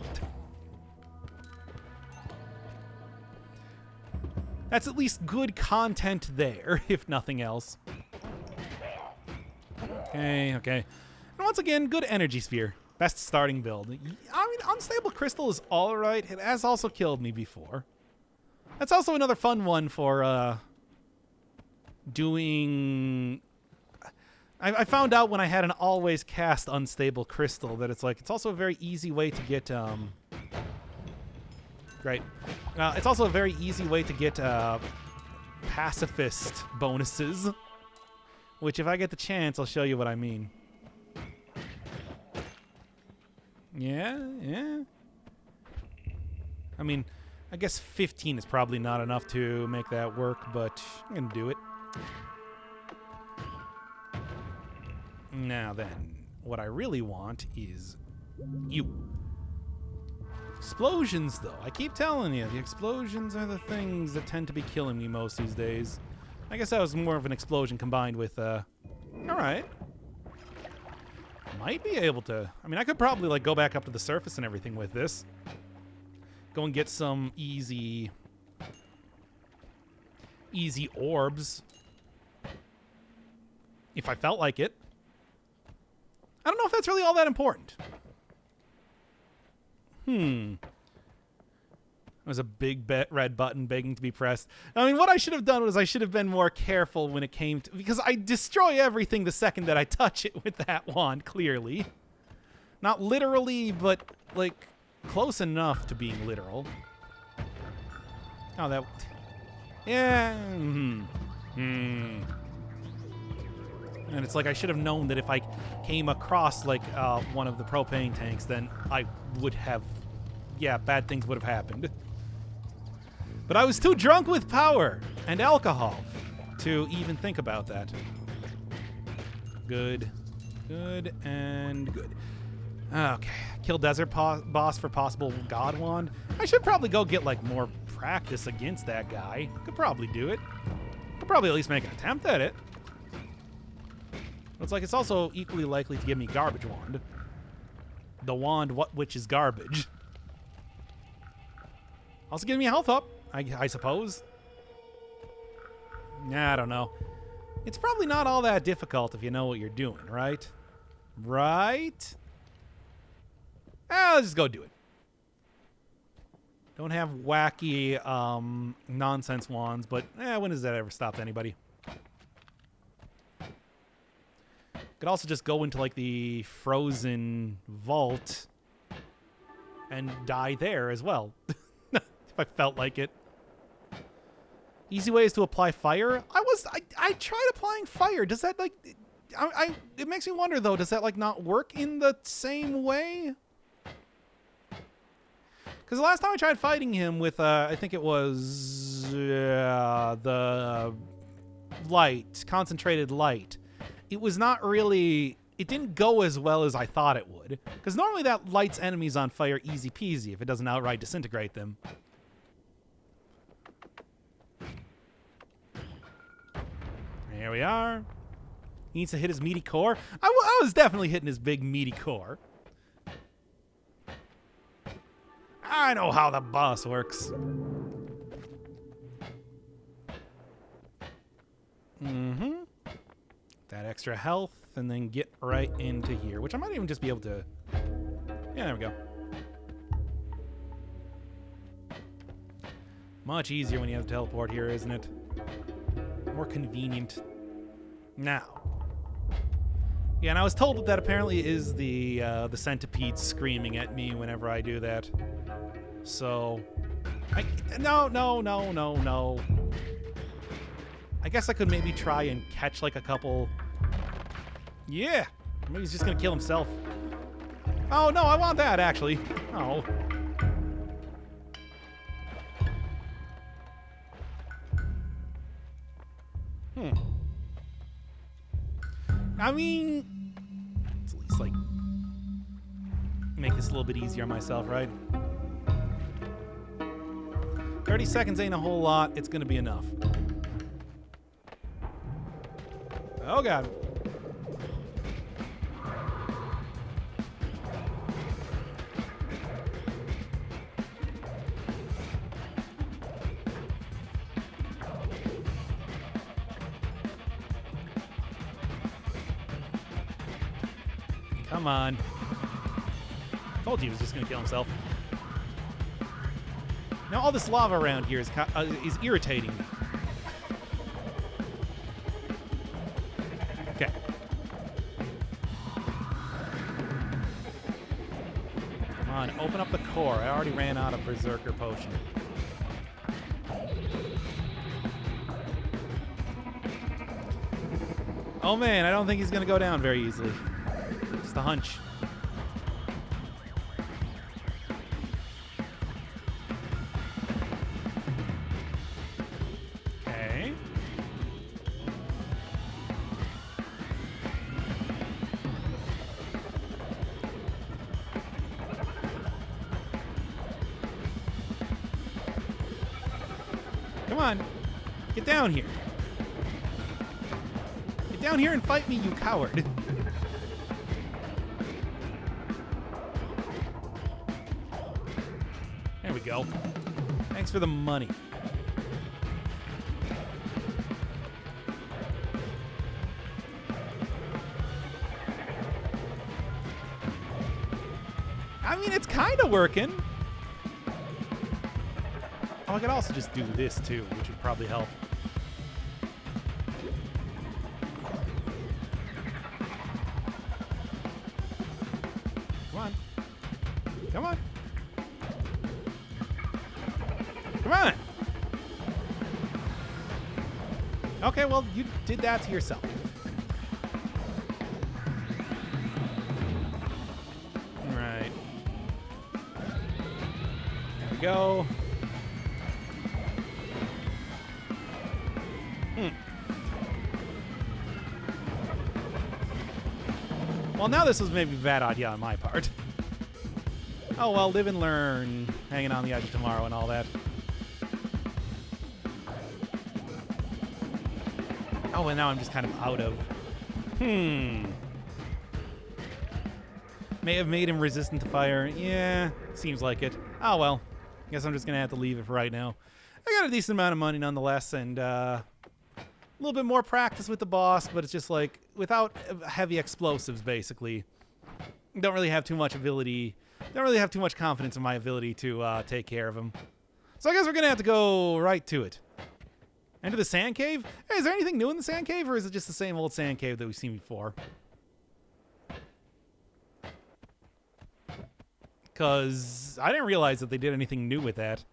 That's at least good content there, if nothing else. Okay. And once again, good energy sphere. Best starting build. I mean, Unstable Crystal is alright. It has also killed me before. That's also another fun one for doing... I found out when I had an always cast Unstable Crystal that it's also a very easy way to get... Right. It's also a very easy way to get pacifist bonuses. Which, if I get the chance, I'll show you what I mean. Yeah. I mean, I guess 15 is probably not enough to make that work, but I'm going to do it. Now then, what I really want is you. Explosions, though. I keep telling you, the explosions are the things that tend to be killing me most these days. I guess that was more of an explosion combined with, alright. Might be able to... I mean, I could probably, like, go back up to the surface and everything with this. Go and get some easy orbs. If I felt like it. I don't know if that's really all that important. There's a big red button begging to be pressed. I mean, what I should have done was I should have been more careful when it came to... Because I destroy everything the second that I touch it with that wand, clearly. Not literally, but, like, close enough to being literal. Oh, that... Yeah. And it's like I should have known that if I came across, like, one of the propane tanks, then I would have... Yeah, bad things would have happened. But I was too drunk with power and alcohol to even think about that. Good. Good and good. Okay. Kill desert boss for possible god wand. I should probably go get, like, more practice against that guy. Could probably do it. Could probably at least make an attempt at it. It's like it's also equally likely to give me garbage wand. The wand which is garbage. Also give me a health up, I suppose. Nah, I don't know. It's probably not all that difficult if you know what you're doing, right? Right? Let's just go do it. Don't have wacky nonsense wands, but when has that ever stopped anybody? Could also just go into, like, the frozen vault and die there as well. If I felt like it. Easy ways to apply fire? I tried applying fire. Does that, like... it makes me wonder, though, does that, like, not work in the same way? Because the last time I tried fighting him with, I think it was the light, concentrated light. It was not really... It didn't go as well as I thought it would. Because normally that lights enemies on fire easy peasy if it doesn't outright disintegrate them. Here we are. He needs to hit his meaty core. I was definitely hitting his big meaty core. I know how the boss works. That extra health. and then get right into here, which I might even just be able to... Yeah, there we go. Much easier when you have to teleport here, isn't it? More convenient. Now. Yeah, and I was told that that apparently is the centipede screaming at me whenever I do that. So... No. I guess I could maybe try and catch like a couple... Yeah! Maybe he's just gonna kill himself. Oh, no, I want that, actually. Oh. I mean... Let's at least, like... make this a little bit easier on myself, right? 30 seconds ain't a whole lot. It's gonna be enough. Oh, God. Come on. Told you he was just going to kill himself. Now, all this lava around here is irritating me. Okay. Come on, open up the core. I already ran out of Berserker Potion. Oh, man, I don't think he's going to go down very easily. Just a hunch. Okay. Come on. Get down here. Get down here and fight me, you coward. There we go. Thanks for the money. I mean, it's kind of working. Oh, I could also just do this too, which would probably help. Come on. Come on. Come on! Okay, well, you did that to yourself. Alright. There we go. Well, now this was maybe a bad idea on my part. Oh, well, live and learn. Hanging on the edge of tomorrow and all that. Oh, and now I'm just kind of out of... May have made him resistant to fire. Yeah, seems like it. Oh, well. Guess I'm just going to have to leave it for right now. I got a decent amount of money nonetheless, and a little bit more practice with the boss, but it's just like, without heavy explosives, basically. Don't really have too much ability. Don't really have too much confidence in my ability to take care of him. So I guess we're going to have to go right to it. Into the sand cave? Hey, is there anything new in the sand cave, or is it just the same old sand cave that we've seen before? Because I didn't realize that they did anything new with that.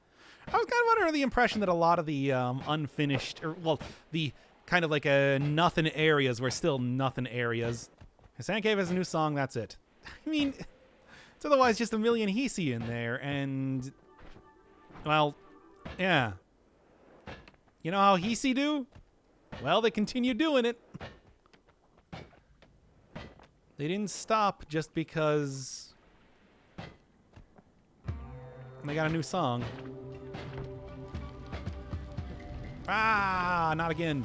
I was kind of under the impression that a lot of the unfinished, or, well, the kind of like nothing areas were still nothing areas. The sand cave has a new song, that's it. I mean, it's otherwise just a million Hisi in there, and, well, yeah. You know how Hisi do? Well, they continue doing it. They didn't stop just because they got a new song. Ah, not again.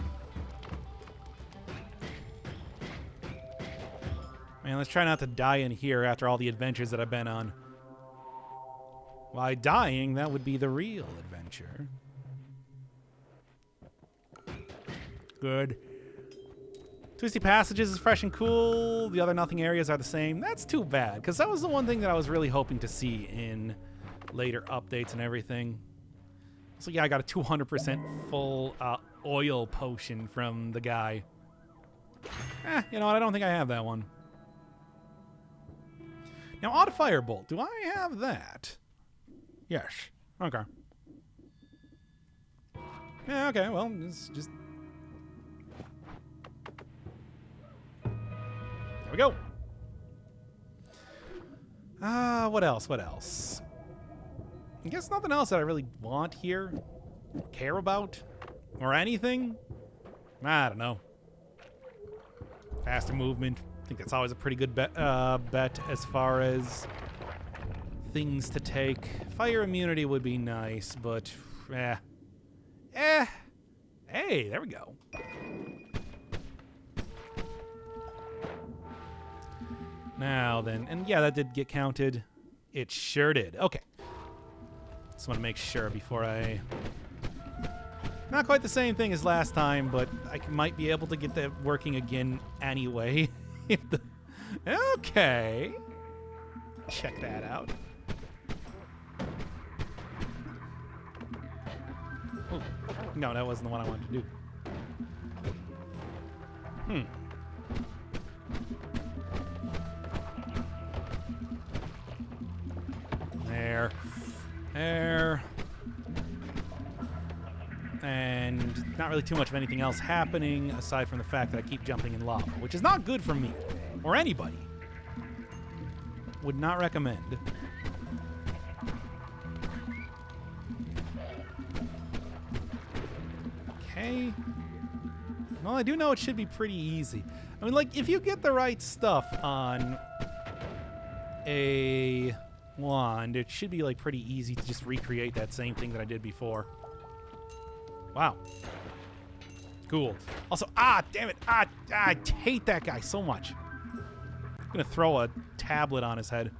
Man, let's try not to die in here after all the adventures that I've been on. Why, dying, that would be the real adventure. Good. Twisty Passages is fresh and cool. The other nothing areas are the same. That's too bad, because that was the one thing that I was really hoping to see in later updates and everything. So yeah, I got a 200% full oil potion from the guy. You know what? I don't think I have that one. Now, Odd Firebolt. Do I have that? Yes. Okay. Yeah, okay. Well, it's just... There we go. What else? What else? I guess nothing else that I really want here, or care about, or anything. I don't know. Faster movement. I think that's always a pretty good bet as far as things to take. Fire immunity would be nice, but Hey, there we go. Now then, and yeah, that did get counted. It sure did. Okay. Just want to make sure before I... Not quite the same thing as last time, but I might be able to get that working again anyway. Okay. Check that out. Ooh. No, that wasn't the one I wanted to do. There. And not really too much of anything else happening aside from the fact that I keep jumping in lava, which is not good for me or anybody. Would not recommend. Okay. Well, I do know it should be pretty easy. I mean, like, if you get the right stuff on a wand, it should be, like, pretty easy to just recreate that same thing that I did before. Wow. Cool. Also, damn it. I hate that guy so much. I'm gonna throw a tablet on his head.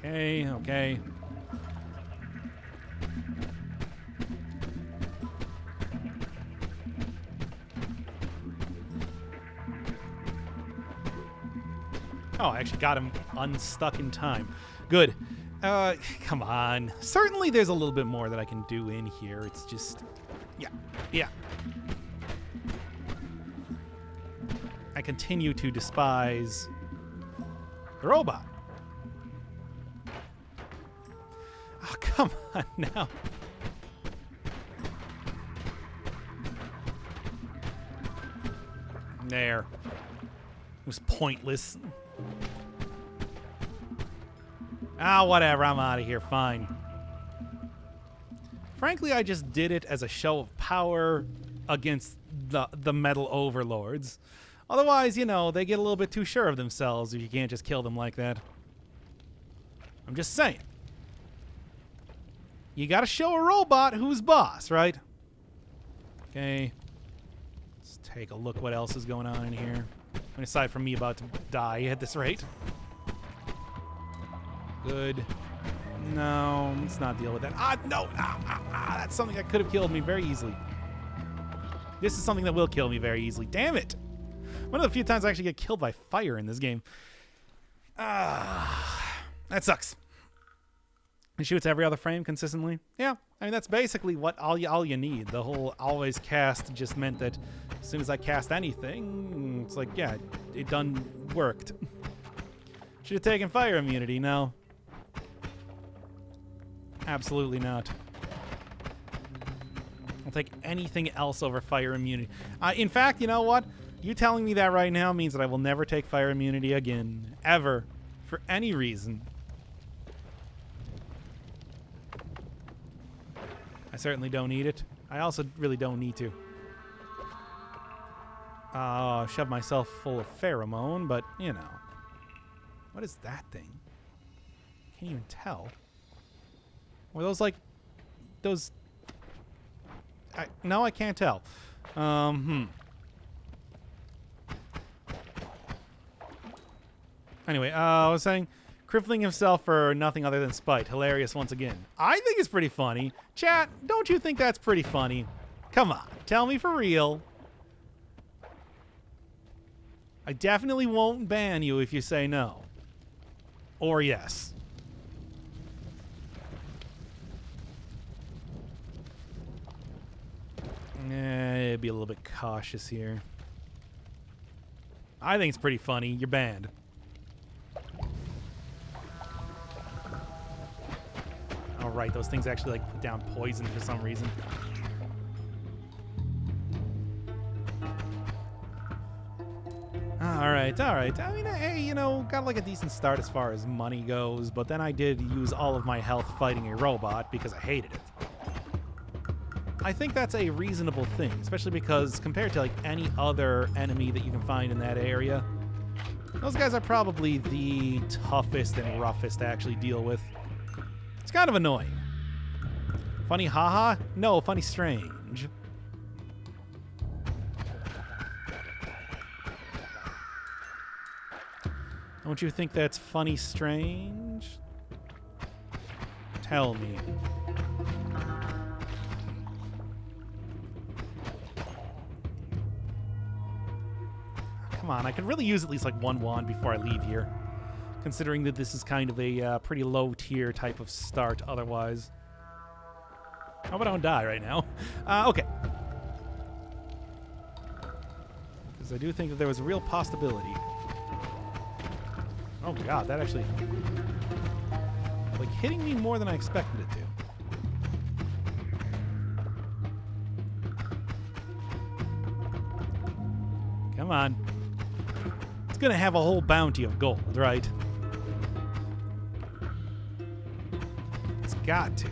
Okay. Oh, I actually got him unstuck in time. Good. Come on. Certainly there's a little bit more that I can do in here. It's just... Yeah. I continue to despise the robot. Oh, come on now. There. It was pointless. Whatever. I'm out of here. Fine. Frankly, I just did it as a show of power against the metal overlords. Otherwise, you know, they get a little bit too sure of themselves if you can't just kill them like that. I'm just saying. You gotta show a robot who's boss, right? Okay. Let's take a look what else is going on in here. I mean, aside from me about to die at this rate. Good. No, let's not deal with that. No! That's something that could have killed me very easily. This is something that will kill me very easily. Damn it! One of the few times I actually get killed by fire in this game. That sucks. It shoots every other frame consistently. Yeah, I mean, that's basically what all you need. The whole always cast just meant that as soon as I cast anything, it's like, yeah, it done worked. Should have taken fire immunity. No. Absolutely not. I'll take anything else over fire immunity. In fact, you know what? You telling me that right now means that I will never take fire immunity again. Ever. For any reason. I certainly don't need it. I also really don't need to. Shove myself full of pheromone, but, you know. What is that thing? Can't even tell. Were those like... Those... No, I can't tell. Anyway, I was saying... Crippling himself for nothing other than spite. Hilarious once again. I think it's pretty funny. Chat, don't you think that's pretty funny? Come on, tell me for real. I definitely won't ban you if you say no. Or yes. Be a little bit cautious here. I think it's pretty funny. You're banned. Oh, right. Those things actually like put down poison for some reason. All right, all right. I mean, hey, you know, got like a decent start as far as money goes, but then I did use all of my health fighting a robot because I hated it. I think that's a reasonable thing, especially because compared to like any other enemy that you can find in that area, those guys are probably the toughest and roughest to actually deal with. It's kind of annoying. Funny haha? No, funny strange. Don't you think that's funny strange? Tell me. Come on, I could really use at least like one wand before I leave here, considering that this is kind of a pretty low tier type of start otherwise. How about I don't die right now? Okay. Because I do think that there was a real possibility. Oh god, that actually like hitting me more than I expected it to. Come on. It's gonna have a whole bounty of gold, right? It's got to.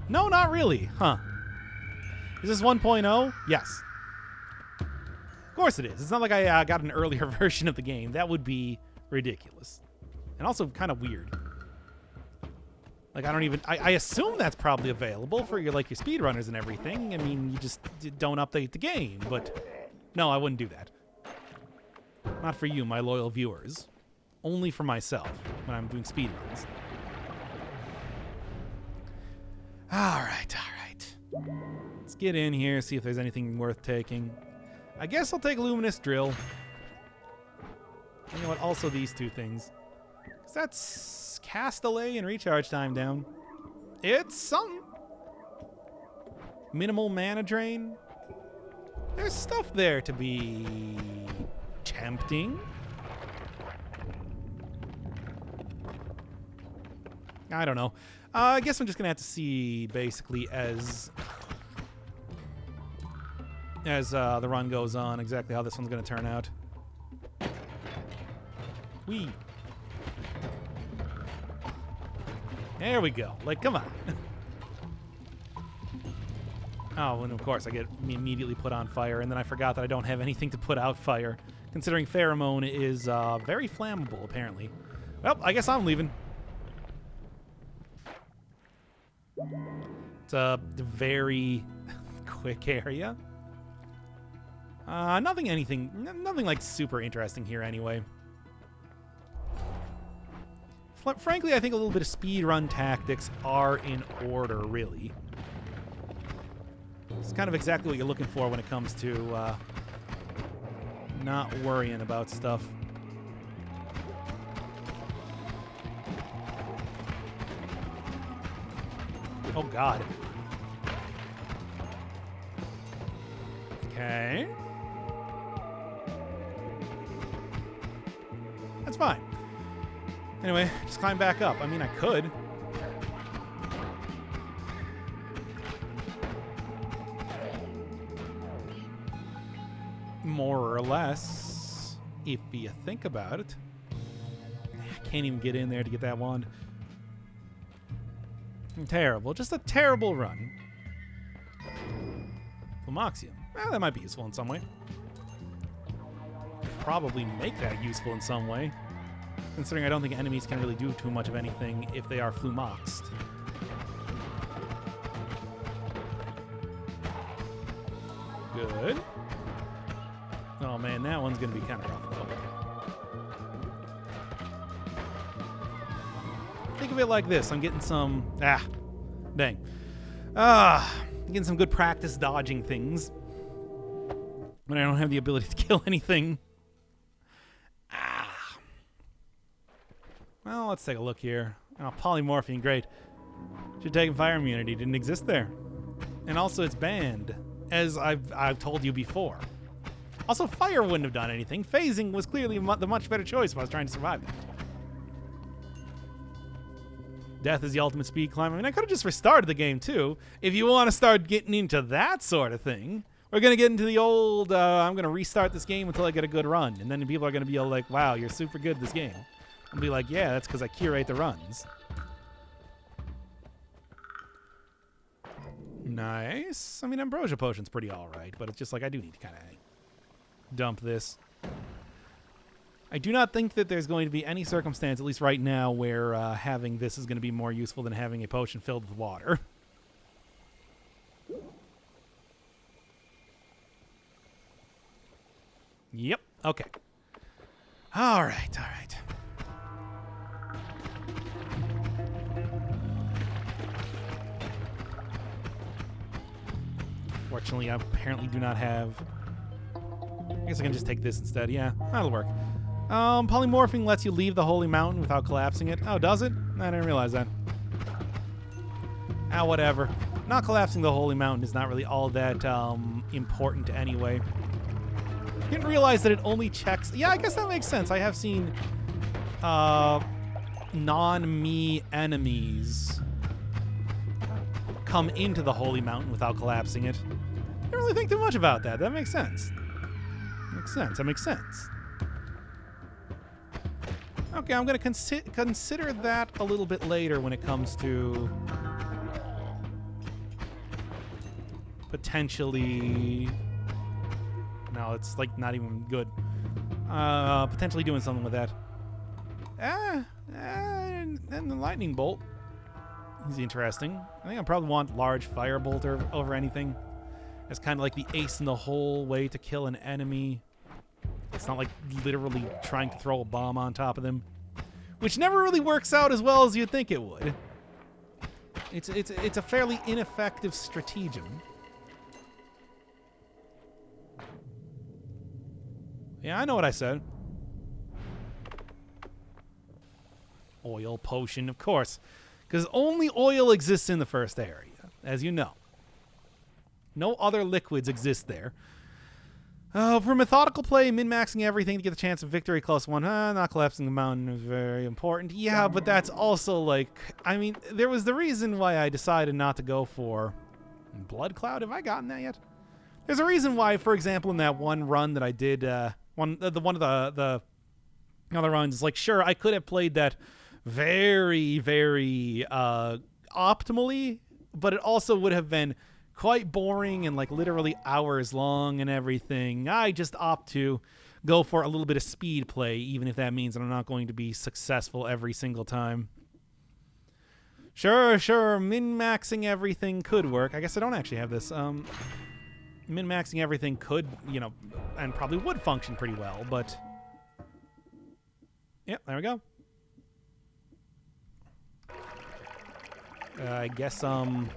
No, not really. Huh. Is this 1.0? Yes. Of course it is. It's not like I got an earlier version of the game. That would be ridiculous. And also kind of weird. Like, I don't even... I assume that's probably available for your, like, your speedrunners and everything. I mean, you just don't update the game. But no, I wouldn't do that. Not for you, my loyal viewers. Only for myself when I'm doing speedruns. All right, all right. Let's get in here, see if there's anything worth taking. I guess I'll take Luminous Drill. You know what? Also these two things. Because that's cast delay and recharge time down. It's something. Minimal mana drain. There's stuff there to be tempting. I don't know. I guess I'm just going to have to see basically as the run goes on exactly how this one's going to turn out. Whee. There we go. Like, come on. Oh, and of course I get immediately put on fire, and then I forgot that I don't have anything to put out fire, considering pheromone is very flammable, apparently. Well, I guess I'm leaving. It's a very quick area. Nothing like super interesting here anyway. Frankly, I think a little bit of speedrun tactics are in order, really. It's kind of exactly what you're looking for when it comes to not worrying about stuff. Oh, God. Okay. That's fine. Anyway, just climb back up. I mean, I could. More or less, if you think about it. I can't even get in there to get that wand. Terrible. Just a terrible run. Flumoxium. Well, that might be useful in some way. Probably make that useful in some way. Considering I don't think enemies can really do too much of anything if they are flumoxed. good. Oh man, that one's gonna be kind of rough though. Think of it like this. I'm getting some... dang. Getting some good practice dodging things. But I don't have the ability to kill anything. Well, let's take a look here. Oh, polymorphine, great. Should take fire immunity. Didn't exist there. And also it's banned, as I've told you before. Also, fire wouldn't have done anything. Phasing was clearly the much better choice if I was trying to survive it. Death is the ultimate speed climb. I mean, I could have just restarted the game, too. If you want to start getting into that sort of thing, we're going to get into the old, I'm going to restart this game until I get a good run. And then people are going to be all like, wow, you're super good at this game. I'll be like, yeah, that's because I curate the runs. Nice. I mean, Ambrosia Potion's pretty all right, but it's just like I do need to kind of dump this. I do not think that there's going to be any circumstance, at least right now, where having this is going to be more useful than having a potion filled with water. Yep. Okay. All right. All right. Fortunately, I apparently do not have... I guess I can just take this instead. Yeah, that'll work. Polymorphing lets you leave the holy mountain without collapsing it. Oh, does it? I didn't realize that. Whatever. Not collapsing the holy mountain is not really all that important anyway. Didn't realize that it only checks... Yeah, I guess that makes sense. I have seen non-me enemies come into the holy mountain without collapsing it. I didn't really think too much about that. That makes sense. Makes sense. That makes sense. Okay, I'm going to consider that a little bit later when it comes to potentially... No, it's like not even good. Potentially doing something with that. And the lightning bolt is interesting. I think I probably want large firebolt over anything. It's kind of like the ace in the hole way to kill an enemy. It's not like literally trying to throw a bomb on top of them, which never really works out as well as you'd think it would. It's a fairly ineffective stratagem. Yeah, I know what I said. Oil potion, of course. Because only oil exists in the first area, as you know. No other liquids exist there. For methodical play, min-maxing everything to get the chance of victory +1. Not collapsing the mountain is very important. Yeah, but that's also like... I mean, there was the reason why I decided not to go for Blood Cloud. Have I gotten that yet? There's a reason why, for example, in that one run that I did... one of the other runs, like, sure, I could have played that very, very optimally, but it also would have been quite boring and like literally hours long and everything. I just opt to go for a little bit of speed play, even if that means that I'm not going to be successful every single time. Sure, min-maxing everything could work. I guess I don't actually have this. Min-maxing everything could, you know, and probably would function pretty well, but... Yep, there we go. I guess, ooh,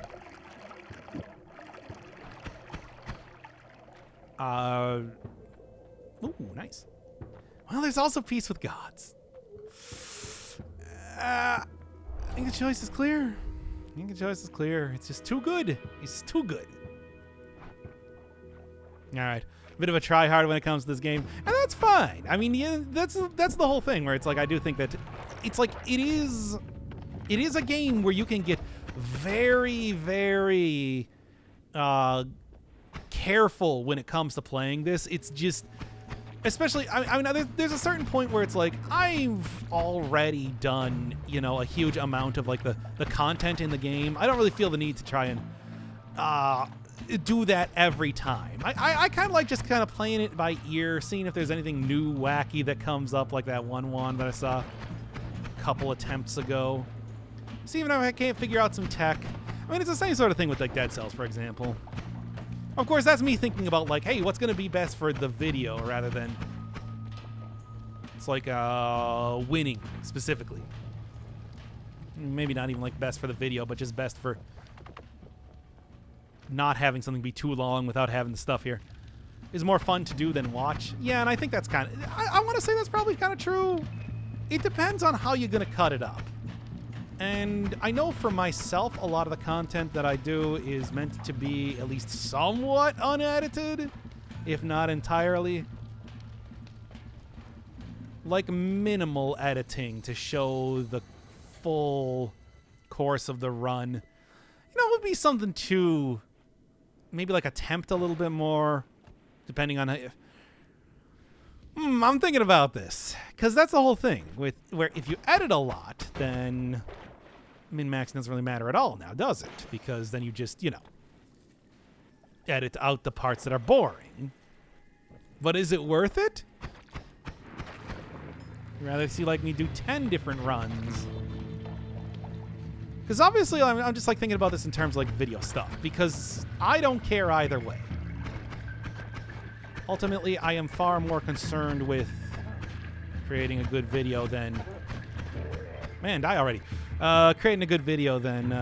nice. Well, there's also Peace with Gods. I think the choice is clear. It's just too good. It's too good. All right. A bit of a try-hard when it comes to this game. And that's fine. I mean, yeah, that's the whole thing where it's like I do think that it's like it is a game where you can get very, very careful when it comes to playing this. It's just, especially, I mean, there's a certain point where it's like, I've already done, you know, a huge amount of like the content in the game. I don't really feel the need to try and do that every time. I kind of like just kind of playing it by ear, seeing if there's anything new wacky that comes up, like that one that I saw a couple attempts ago. See if I can't figure out some tech. I mean, it's the same sort of thing with like Dead Cells, for example. Of course, that's me thinking about, like, hey, what's going to be best for the video rather than it's like winning specifically. Maybe not even like best for the video, but just best for not having something be too long without having the stuff here. Is more fun to do than watch. Yeah, and I think that's kind of... I want to say that's probably kind of true. It depends on how you're going to cut it up. And I know for myself, a lot of the content that I do is meant to be at least somewhat unedited, if not entirely. Like minimal editing to show the full course of the run. You know, it would be something to maybe like attempt a little bit more. Depending on how I'm thinking about this. Because that's the whole thing. With where if you edit a lot, then min-max doesn't really matter at all now, does it? Because then you just, you know, edit out the parts that are boring. But is it worth it? You'd rather see like me do 10 different runs. Because obviously I'm just like thinking about this in terms of like video stuff. Because I don't care either way. Ultimately, I am far more concerned with creating a good video than... Man, die already. Creating a good video than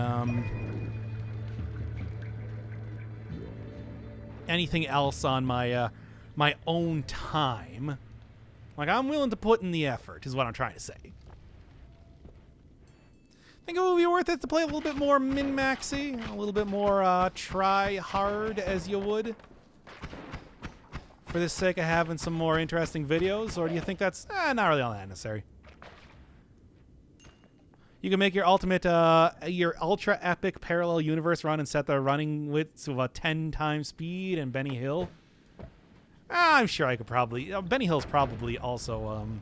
anything else on my my own time. Like, I'm willing to put in the effort, is what I'm trying to say. Think it would be worth it to play a little bit more min-maxy, a little bit more try hard, as you would. For the sake of having some more interesting videos, or do you think that's not really all that necessary? You can make your ultimate, your ultra epic parallel universe run and set the running width to about 10 times speed and Benny Hill. I'm sure I could probably, Benny Hill's probably also, I'm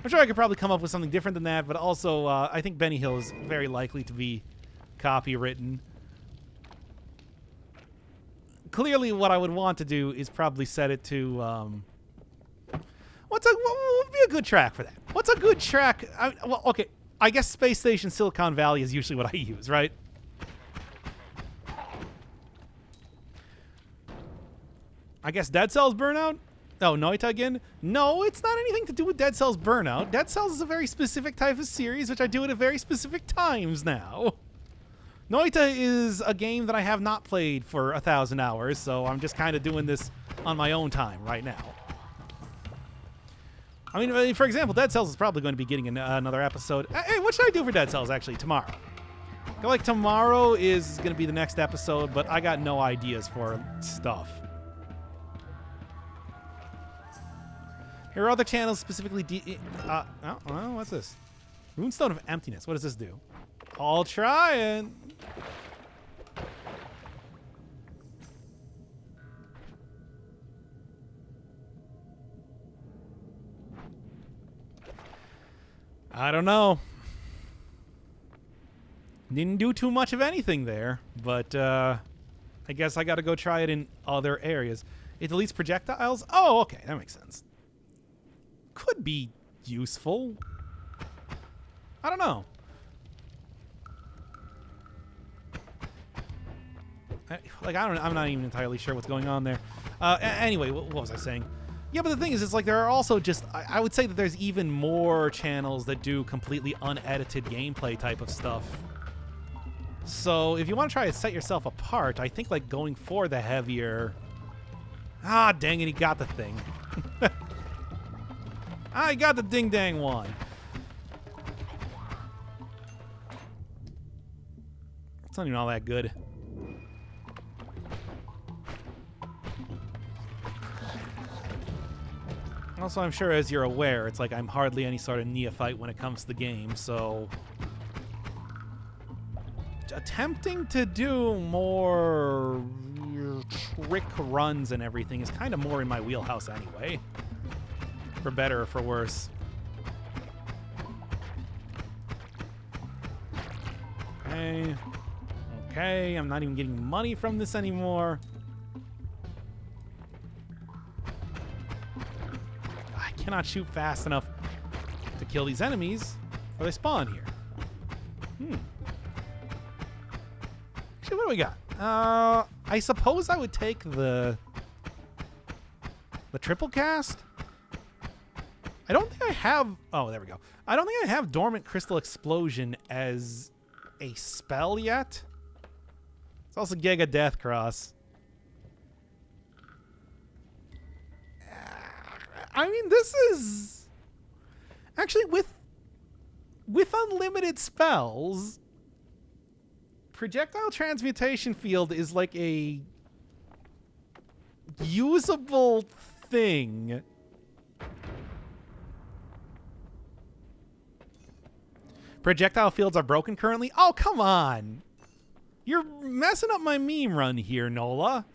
sure I could probably come up with something different than that, but also, I think Benny Hill is very likely to be copywritten. Clearly, what I would want to do is probably set it to, what would be a good track for that? What's a good track? Well, okay, I guess Space Station Silicon Valley is usually what I use, right? I guess Dead Cells Burnout? Oh, Noita again? No, it's not anything to do with Dead Cells Burnout. Dead Cells is a very specific type of series, which I do at very specific times now. Noita is a game that I have not played for 1,000 hours, so I'm just kind of doing this on my own time right now. I mean, for example, Dead Cells is probably going to be getting another episode. Hey, what should I do for Dead Cells, actually, tomorrow? I feel like tomorrow is going to be the next episode, but I got no ideas for stuff. Here are other channels specifically... what's this? Runestone of Emptiness. What does this do? I'll try it. I don't know. Didn't do too much of anything there, but I guess I got to go try it in other areas. It deletes projectiles? Oh, okay. That makes sense. Could be useful. I don't know. I'm not even entirely sure what's going on there. Anyway, what was I saying? Yeah, but the thing is, it's like there are also just... I would say that there's even more channels that do completely unedited gameplay type of stuff. So if you want to try to set yourself apart, I think like going for the heavier... Ah, dang it, he got the thing. I got the ding-dang one. It's not even all that good. Also, I'm sure, as you're aware, it's like I'm hardly any sort of neophyte when it comes to the game, so... attempting to do more trick runs and everything is kind of more in my wheelhouse anyway. For better or for worse. Okay. Okay, I'm not even getting money from this anymore. I cannot shoot fast enough to kill these enemies, or they spawn here. Actually, what do we got? I suppose I would take the triple cast. I don't think I have... Oh, there we go. I don't think I have Dormant Crystal Explosion as a spell yet. It's also Giga Death Cross. I mean, this is... Actually, with unlimited spells, Projectile Transmutation Field is like a usable thing. Projectile fields are broken currently? Oh, come on. You're messing up my meme run here, Nola.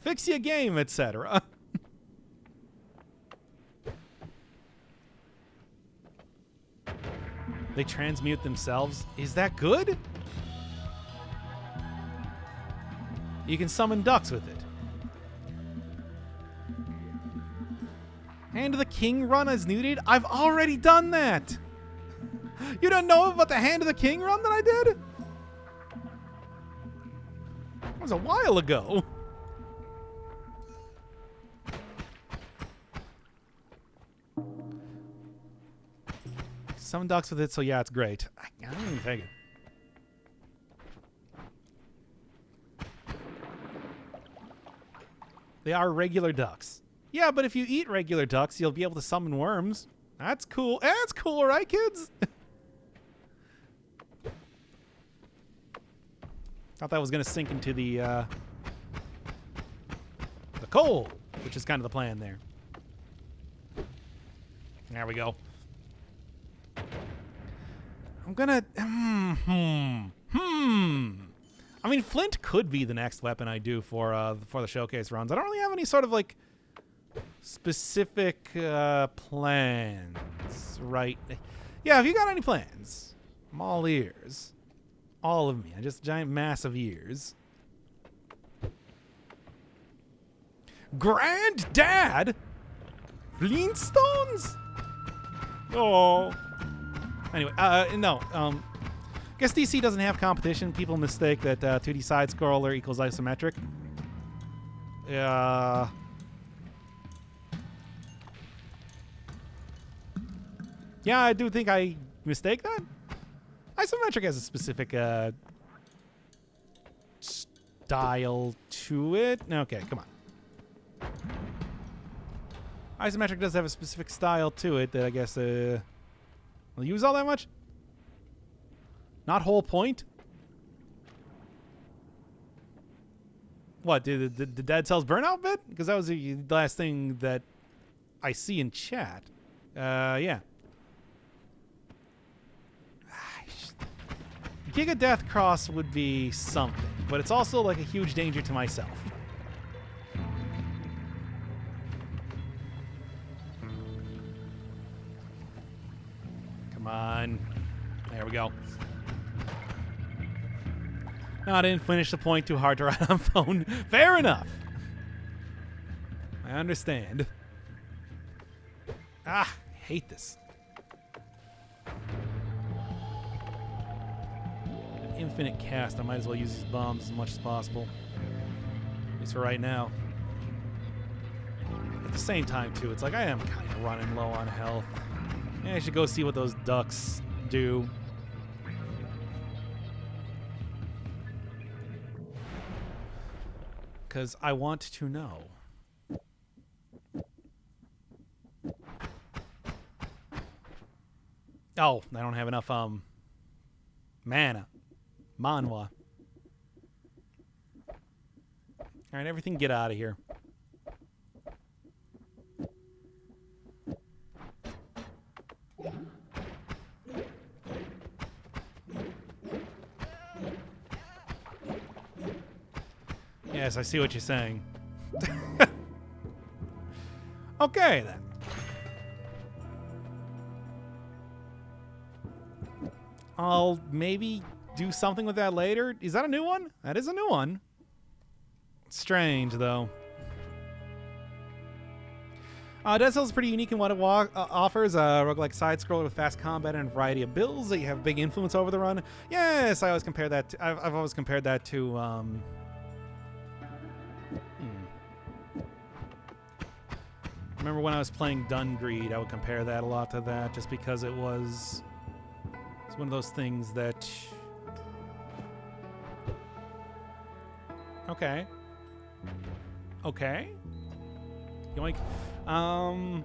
Fix your game, etc. They transmute themselves? Is that good? You can summon ducks with it. Hand of the King run as needed? I've already done that! You don't know about the Hand of the King run that I did? That was a while ago. Summon ducks with it, so yeah, it's great. I don't even take it. They are regular ducks. Yeah, but if you eat regular ducks, you'll be able to summon worms. That's cool. That's cool, right, kids? Thought that was going to sink into the coal, which is kind of the plan there. There we go. I'm gonna... I mean, flint could be the next weapon I do for the showcase runs. I don't really have any sort of, like, specific plans, right? Yeah, if you got any plans, I'm all ears. All of me. I just giant mass of ears. Granddad? Flintstones? Oh. Anyway, no. I guess DC doesn't have competition. People mistake that 2D side scroller equals isometric. Yeah, I do think I mistake that. Isometric has a specific style to it. Okay, come on. Isometric does have a specific style to it that I guess will use all that much. Not whole point. What, did the Dead Cells Burnout bit? Because that was the last thing that I see in chat. Yeah. Giga Death Cross would be something, but it's also like a huge danger to myself. Come on. There we go. No, I didn't finish the point. Too hard to write on phone. Fair enough. I understand. Ah, I hate this. Infinite cast. I might as well use these bombs as much as possible. At least for right now. At the same time, too, it's like I am kind of running low on health. Yeah, I should go see what those ducks do. Because I want to know. Oh, I don't have enough mana. Manwa. Alright, everything get out of here. Yes, I see what you're saying. Okay, then. I'll maybe do something with that later. Is that a new one? That is a new one. Strange, though. Dead Cells is pretty unique in what it offers. Roguelike side-scroller with fast combat and a variety of builds that you have big influence over the run. Yes, I always compare that to... I've always compared that to... Remember when I was playing Dungreed, I would compare that a lot to that just because it's one of those things that... Okay. Okay. Yoink. I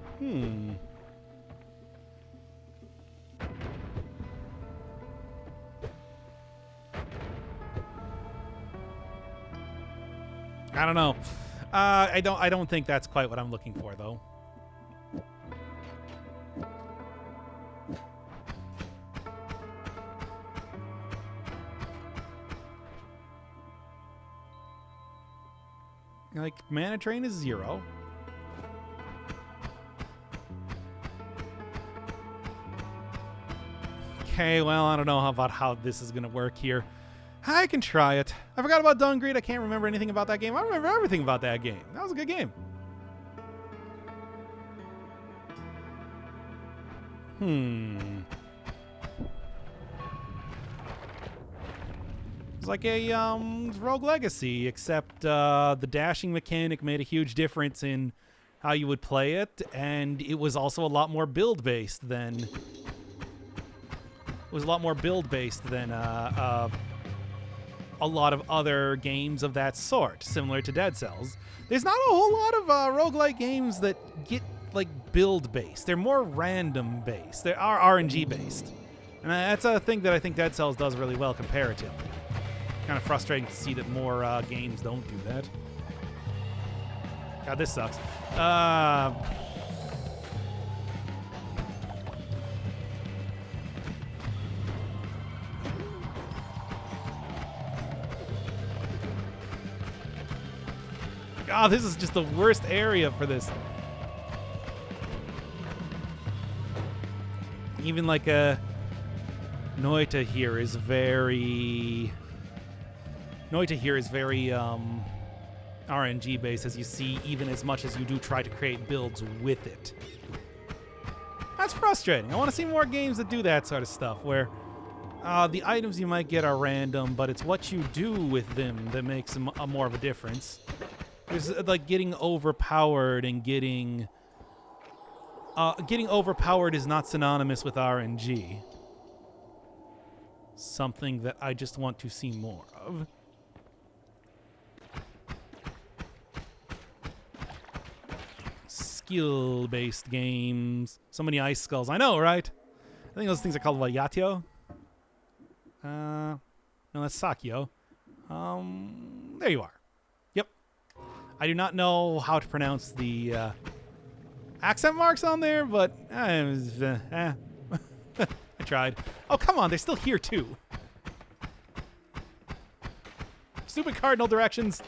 don't know. I don't think that's quite what I'm looking for, though. Like, Mana Drain is 0. Okay, well, I don't know about how this is going to work here. I can try it. I forgot about Dungreed. I can't remember anything about that game. I remember everything about that game. That was a good game. It's like a Rogue Legacy, except the dashing mechanic made a huge difference in how you would play it, and it was also a lot more build-based than... a lot of other games of that sort, similar to Dead Cells. There's not a whole lot of roguelike games that get, like, build-based. They're more random-based. They are RNG-based. And that's a thing that I think Dead Cells does really well comparatively. Kind of frustrating to see that more games don't do that. God, this sucks. God, this is just the worst area for this. Even like a Noita here is very RNG based, as you see, even as much as you do try to create builds with it. That's frustrating. I want to see more games that do that sort of stuff, where the items you might get are random, but it's what you do with them that makes more of a difference. There's like getting overpowered, and getting overpowered is not synonymous with RNG. Something that I just want to see more of. Skill-based games. So many ice skulls. I know, right? I think those things are called Yatio. No, that's Sakyo. There you are. Yep. I do not know how to pronounce the accent marks on there, but I tried. Oh, come on. They're still here, too. Stupid cardinal directions.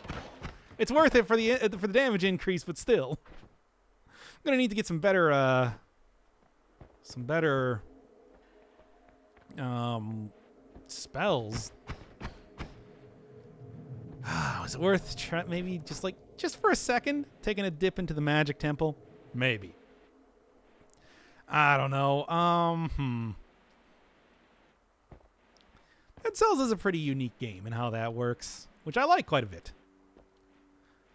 It's worth it for the damage increase, but still. I'm going to need to get some better spells. Was it worth maybe just for a second taking a dip into the magic temple? Maybe. I don't know. Dead Cells is a pretty unique game in how that works, which I like quite a bit.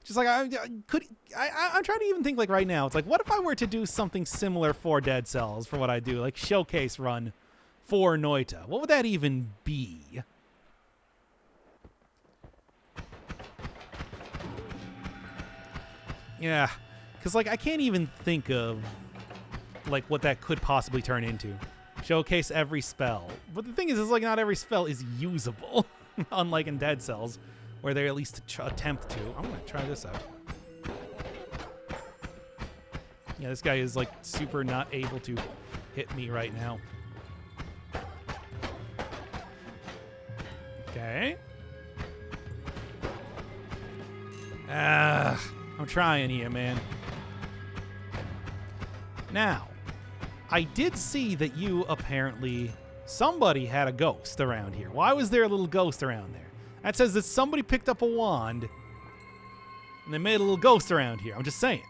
Just like I'm trying to even think, like, right now. It's like, what if I were to do something similar for Dead Cells for what I do, like showcase run for Noita? What would that even be? Yeah, because like I can't even think of like what that could possibly turn into. Showcase every spell, but the thing is like not every spell is usable, unlike in Dead Cells, where they at least attempt to. I'm gonna try this out. Yeah, this guy is like super not able to hit me right now. Okay. I'm trying here, man. Now, I did see that somebody had a ghost around here. Why was there a little ghost around there? That says that somebody picked up a wand and they made a little ghost around here. I'm just saying.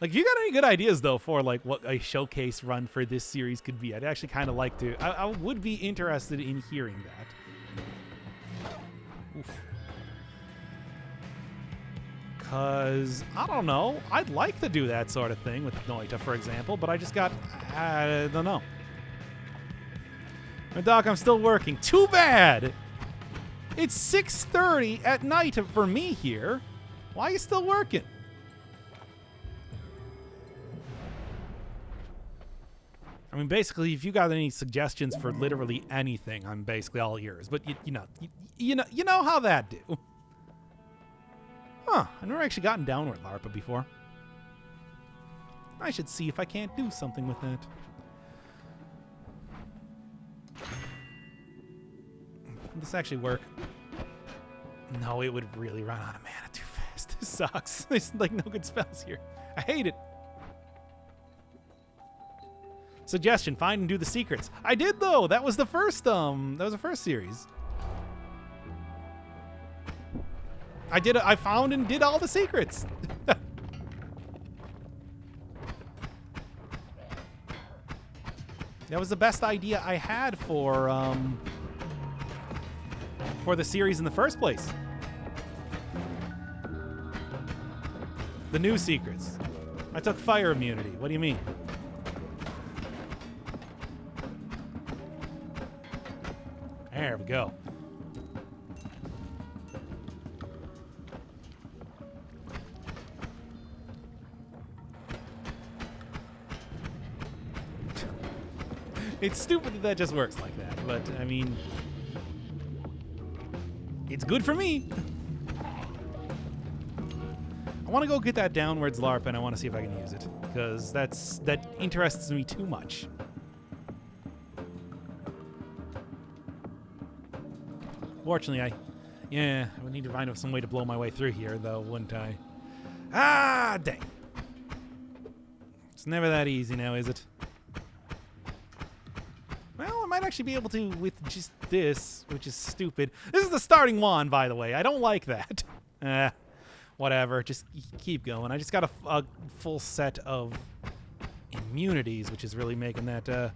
Like, if you got any good ideas, though, for like what a showcase run for this series could be, I'd actually kind of like to. I would be interested in hearing that. Oof. Because, I don't know, I'd like to do that sort of thing with Noita, for example, but I just got, I don't know. Doc, I'm still working. Too bad! It's 6:30 at night for me here. Why are you still working? I mean, basically, if you got any suggestions for literally anything, I'm basically all ears. But you know how that do. Huh? I've never actually gotten downward LARPA before. I should see if I can't do something with that. Would this actually work? No, it would really run out of mana too fast. This sucks. There's like no good spells here. I hate it. Suggestion: find and do the secrets. I did though. That was the first series. I found and did all the secrets. That was the best idea I had for the series in the first place. The new secrets. I took fire immunity. What do you mean? There we go. It's stupid that just works like that, but I mean, it's good for me. I want to go get that downwards LARP, and I want to see if I can use it, because that interests me too much. Fortunately, I would need to find some way to blow my way through here, though, wouldn't I? Ah, dang. It's never that easy now, is it? Well, I might actually be able to with just this, which is stupid. This is the starting wand, by the way. I don't like that. Whatever. Just keep going. I just got a full set of immunities, which is really making that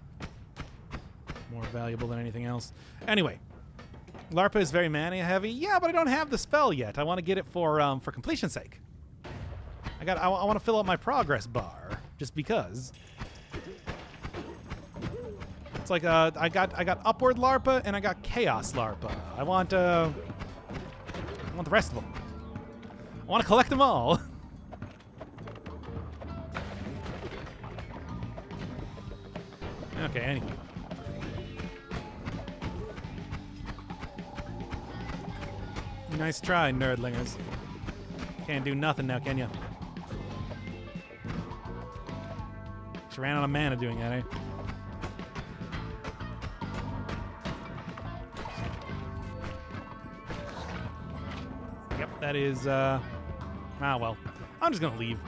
more valuable than anything else. Anyway, LARPA is very mana heavy. Yeah, but I don't have the spell yet. I want to get it for completion's sake. I want to fill up my progress bar just because. It's like I got upward LARPA and I got chaos LARPA. I want the rest of them. I want to collect them all. Okay, anyway. Nice try, nerdlingers. Can't do nothing now, can you? She ran out of mana doing that, eh? Yep, that is, well. I'm just gonna leave.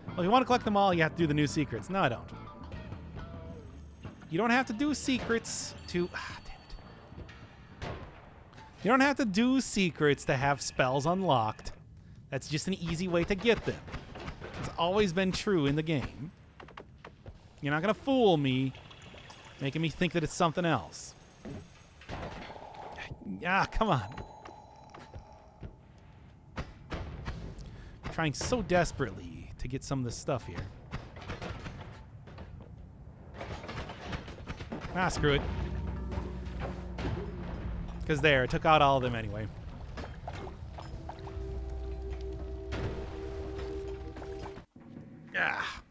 Well, if you want to collect them all, you have to do the new secrets. No, I don't. You don't have to do secrets to... damn it. You don't have to do secrets to have spells unlocked. That's just an easy way to get them. It's always been true in the game. You're not going to fool me, making me think that it's something else. Ah, come on. I'm trying so desperately to get some of this stuff here. Ah, screw it. Because there, it took out all of them anyway. Ah.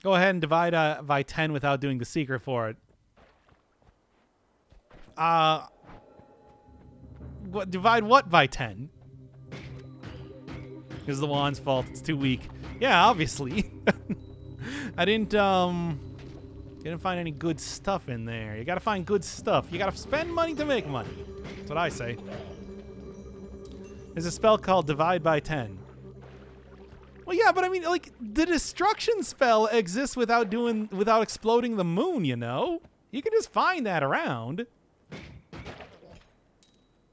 Go ahead and divide by 10 without doing the secret for it. Divide what by 10? It's the wand's fault. It's too weak. Yeah, obviously. I didn't find any good stuff in there. You gotta find good stuff. You gotta spend money to make money. That's what I say. There's a spell called Divide by 10. Well, yeah, but I mean, like, the destruction spell exists without exploding the moon, you know? You can just find that around.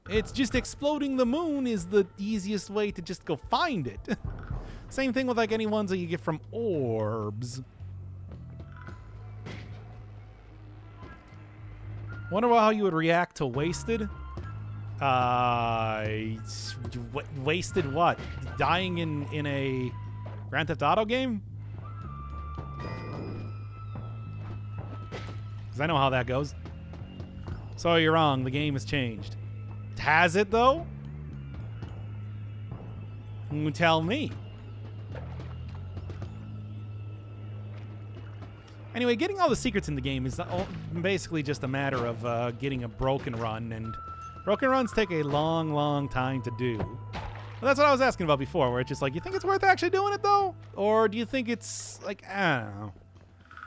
It's just exploding the moon is the easiest way to just go find it. Same thing with, like, any ones that you get from orbs. Wonder how you would react to wasted. Wasted what? Dying in a Grand Theft Auto game? Because I know how that goes. So you're wrong. The game has changed. Has it, though? Tell me. Anyway, getting all the secrets in the game is basically just a matter of getting a broken run, and broken runs take a long, long time to do. Well, that's what I was asking about before, where it's just like, you think it's worth actually doing it, though? Or do you think it's, like, I don't know.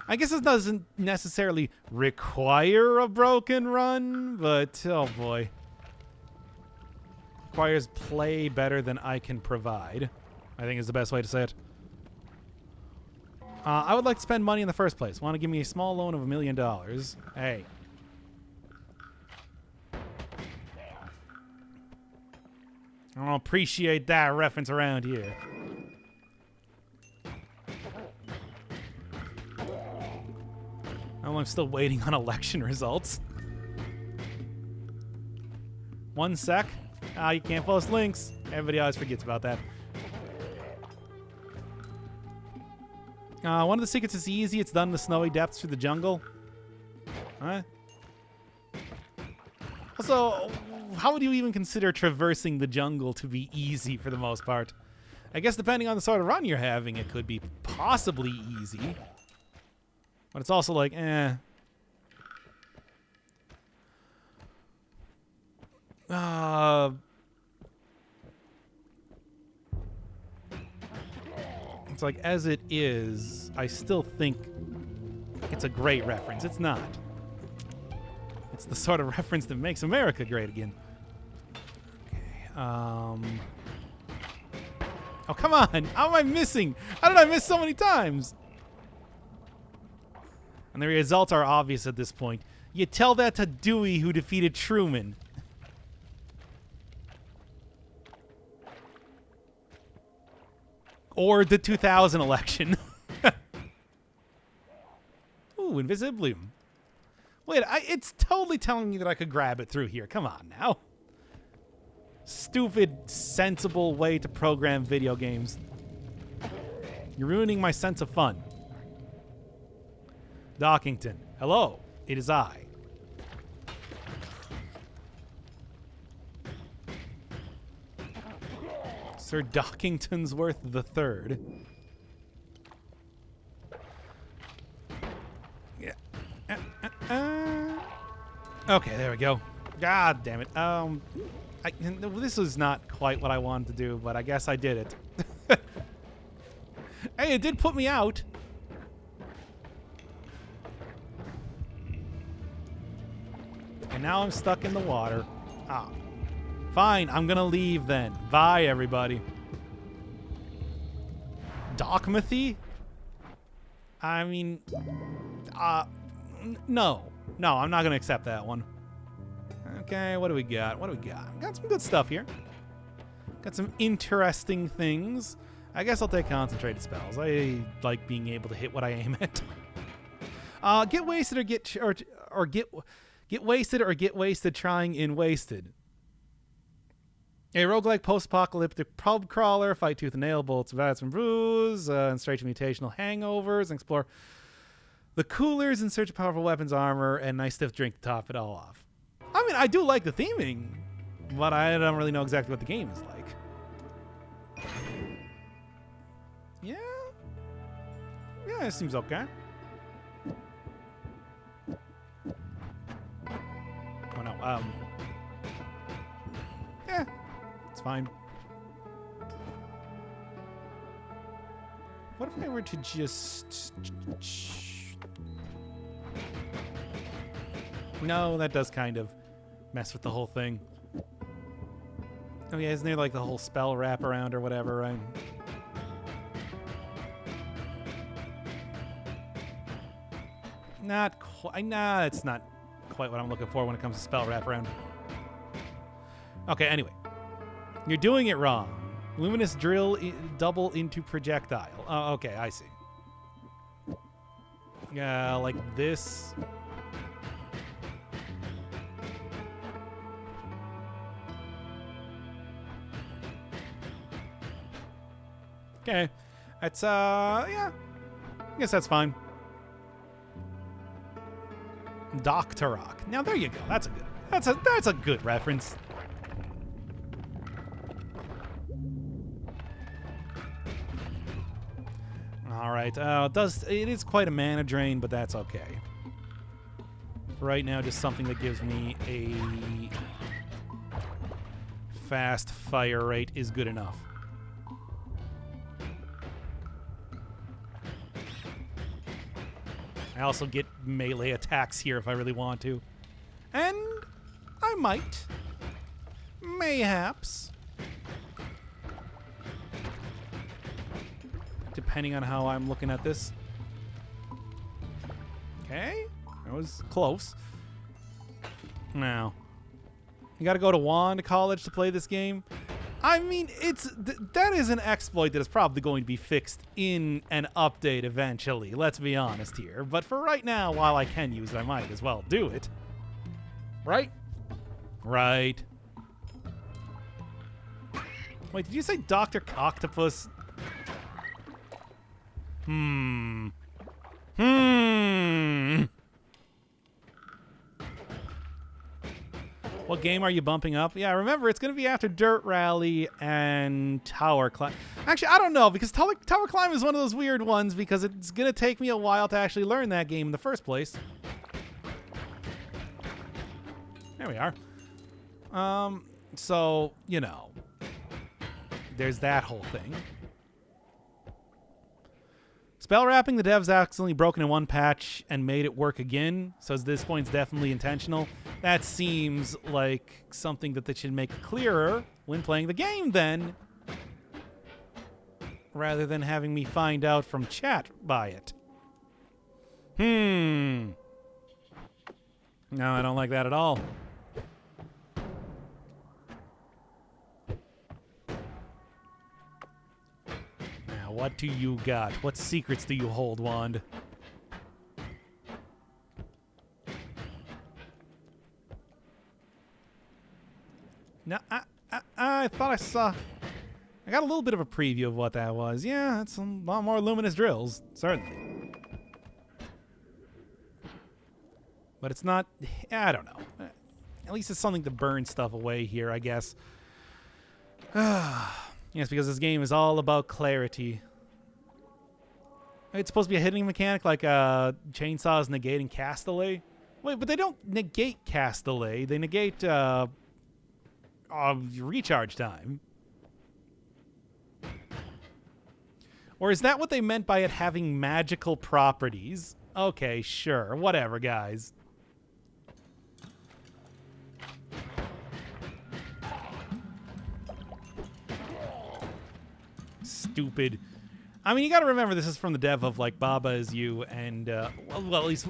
I guess it doesn't necessarily require a broken run, but, oh boy. Requires play better than I can provide, I think is the best way to say it. I would like to spend money in the first place. Want to give me a small loan of $1 million. Hey. I don't appreciate that reference around here. Oh, I'm still waiting on election results. 1 sec. You can't post links. Everybody always forgets about that. One of the secrets is easy. It's done in the snowy depths through the jungle. Huh? Also, how would you even consider traversing the jungle to be easy for the most part? I guess depending on the sort of run you're having, it could be possibly easy. But it's also like, eh. It's like, as it is, I still think it's a great reference. It's not. It's the sort of reference that makes America great again. Okay, oh, come on. How am I missing? How did I miss so many times? And the results are obvious at this point. You tell that to Dewey, who defeated Truman. Or the 2000 election. Ooh, Invisibilium. Wait, it's totally telling me that I could grab it through here. Come on now. Stupid, sensible way to program video games. You're ruining my sense of fun. Dockington. Hello, it is I. Sir Dockingtonsworth III. Yeah. Okay, there we go. God damn it. This was not quite what I wanted to do, but I guess I did it. Hey, it did put me out. And now I'm stuck in the water. Ah. Fine, I'm gonna leave then. Bye, everybody. Dockmathy? I mean, no. No, I'm not gonna accept that one. Okay, what do we got? What do we got? Got some good stuff here. Got some interesting things. I guess I'll take concentrated spells. I like being able to hit what I aim at. Get wasted or get wasted or get wasted trying in wasted. A roguelike post-apocalyptic pub crawler, fight tooth and nail, bullets, vats and brews, and straight to mutational hangovers, and explore the coolers in search of powerful weapons, armor, and nice stiff drink to top it all off. I mean, I do like the theming, but I don't really know exactly what the game is like. Yeah? Yeah, it seems okay. Oh, no, yeah. It's fine. What if I were to just... No, that does kind of mess with the whole thing. Oh yeah, isn't there like the whole spell wraparound or whatever, right? Not quite. Nah, it's not quite what I'm looking for when it comes to spell wraparound. Okay, anyway. You're doing it wrong. Luminous drill double into projectile. Oh, okay, I see. Yeah, like this. Okay. That's, yeah. I guess that's fine. Doctor Rock. Now, there you go. That's a good reference. All right. It is quite a mana drain, but that's okay. Right now, just something that gives me a fast fire rate is good enough. I also get melee attacks here if I really want to. And I might. Mayhaps. Depending on how I'm looking at this. Okay. That was close. Now, you gotta go to Wand College to play this game. I mean, that is an exploit that is probably going to be fixed in an update eventually. Let's be honest here. But for right now, while I can use it, I might as well do it. Right? Right. Wait, did you say Dr. Octopus? What game are you bumping up? Yeah, remember, it's going to be after Dirt Rally and Tower Climb. Actually, I don't know, because Tower Climb is one of those weird ones, because it's going to take me a while to actually learn that game in the first place. There we are. So, you know, there's that whole thing. Spell wrapping, the devs accidentally broken in one patch and made it work again, so at this point it's definitely intentional. That seems like something that they should make clearer when playing the game then, rather than having me find out from chat by it. No, I don't like that at all. What do you got? What secrets do you hold, Wand? Now, I thought I saw... I got a little bit of a preview of what that was. Yeah, it's a lot more luminous drills, certainly. But it's not... I don't know. At least it's something to burn stuff away here, I guess. Yes, because this game is all about clarity. It's supposed to be a hitting mechanic like chainsaws negating cast delay. Wait, but they don't negate cast delay. They negate recharge time. Or is that what they meant by it having magical properties? Okay, sure. Whatever, guys. Stupid. I mean, you got to remember this is from the dev of like Baba Is You and well, at least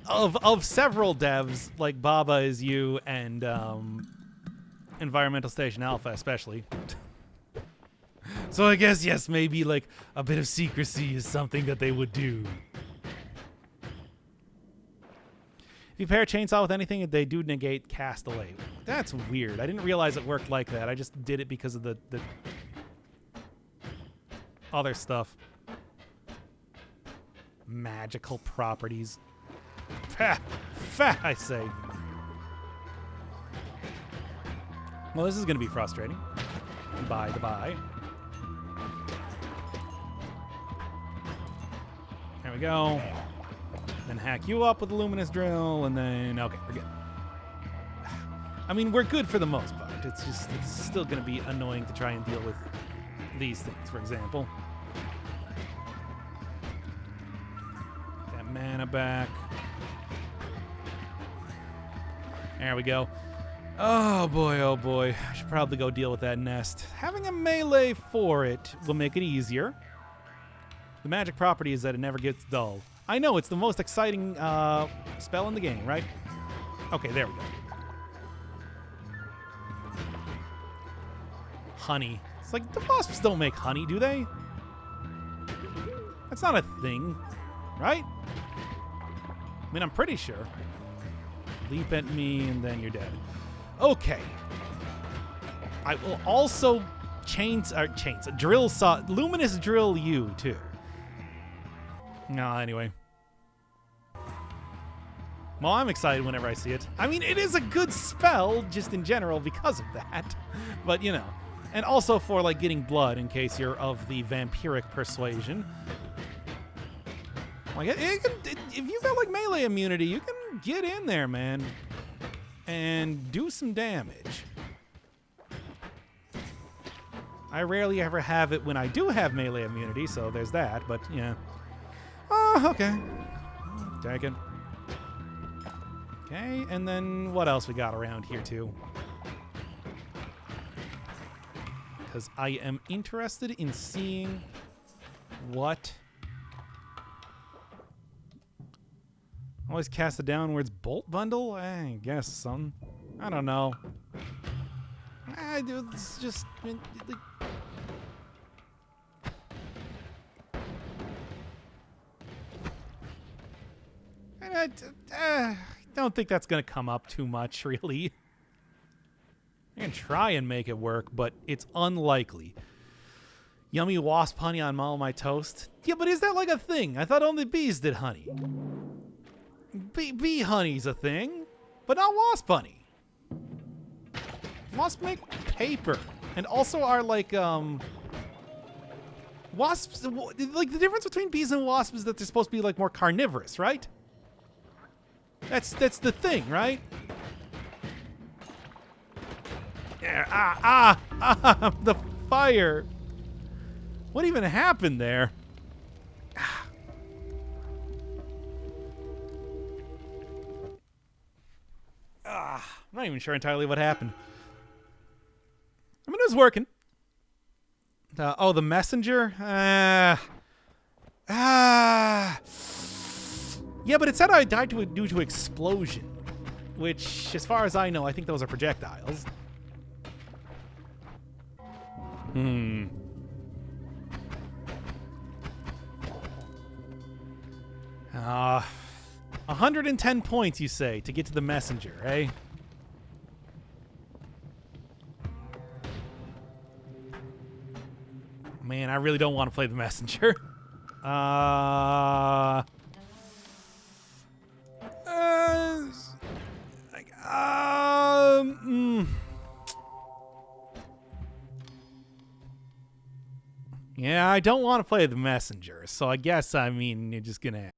of several devs like Baba Is You and Environmental Station Alpha especially. So I guess yes, maybe like a bit of secrecy is something that they would do. If you pair a chainsaw with anything, they do negate cast delay. That's weird. I didn't realize it worked like that. I just did it because of the other stuff. Magical properties. I say. Well, this is going to be frustrating. By the by. There we go. Then hack you up with the luminous drill, and then... Okay, we're good. I mean, we're good for the most part. It's just, it's still going to be annoying to try and deal with these things, for example. That mana back. There we go. Oh boy, oh boy. I should probably go deal with that nest. Having a melee for it will make it easier. The magic property is that it never gets dull. I know, it's the most exciting spell in the game, right? Okay, there we go. Honey. It's like, the wasps don't make honey, do they? That's not a thing, right? I mean, I'm pretty sure. Leap at me, and then you're dead. Okay. I will also drill saw, luminous drill you too. No, anyway. Well, I'm excited whenever I see it. I mean, it is a good spell, just in general, because of that. But, you know. And also for, like, getting blood, in case you're of the vampiric persuasion. Like, if you've got, like, melee immunity, you can get in there, man. And do some damage. I rarely ever have it when I do have melee immunity, so there's that. But, yeah. Oh, okay. Take it. Okay, and then what else we got around here, too? Because I am interested in seeing what... Always cast a downwards bolt bundle? I guess some. I don't know. It's just... I don't think that's going to come up too much, really. I can try and make it work, but it's unlikely. Yummy wasp honey on all my toast. Yeah, but is that like a thing? I thought only bees did honey. Bee honey's a thing, but not wasp honey. Wasps make paper, and also are like, wasps, like the difference between bees and wasps is that they're supposed to be like more carnivorous, right? That's the thing, right? Yeah, the fire. What even happened there? I'm not even sure entirely what happened. I mean, it was working. Oh, the messenger? Yeah, but it said I died due to explosion. Which, as far as I know, I think those are projectiles. 110 points, you say, to get to the messenger, eh? Man, I really don't want to play the messenger. Yeah, I don't want to play the messenger, so I guess, I mean, you're just gonna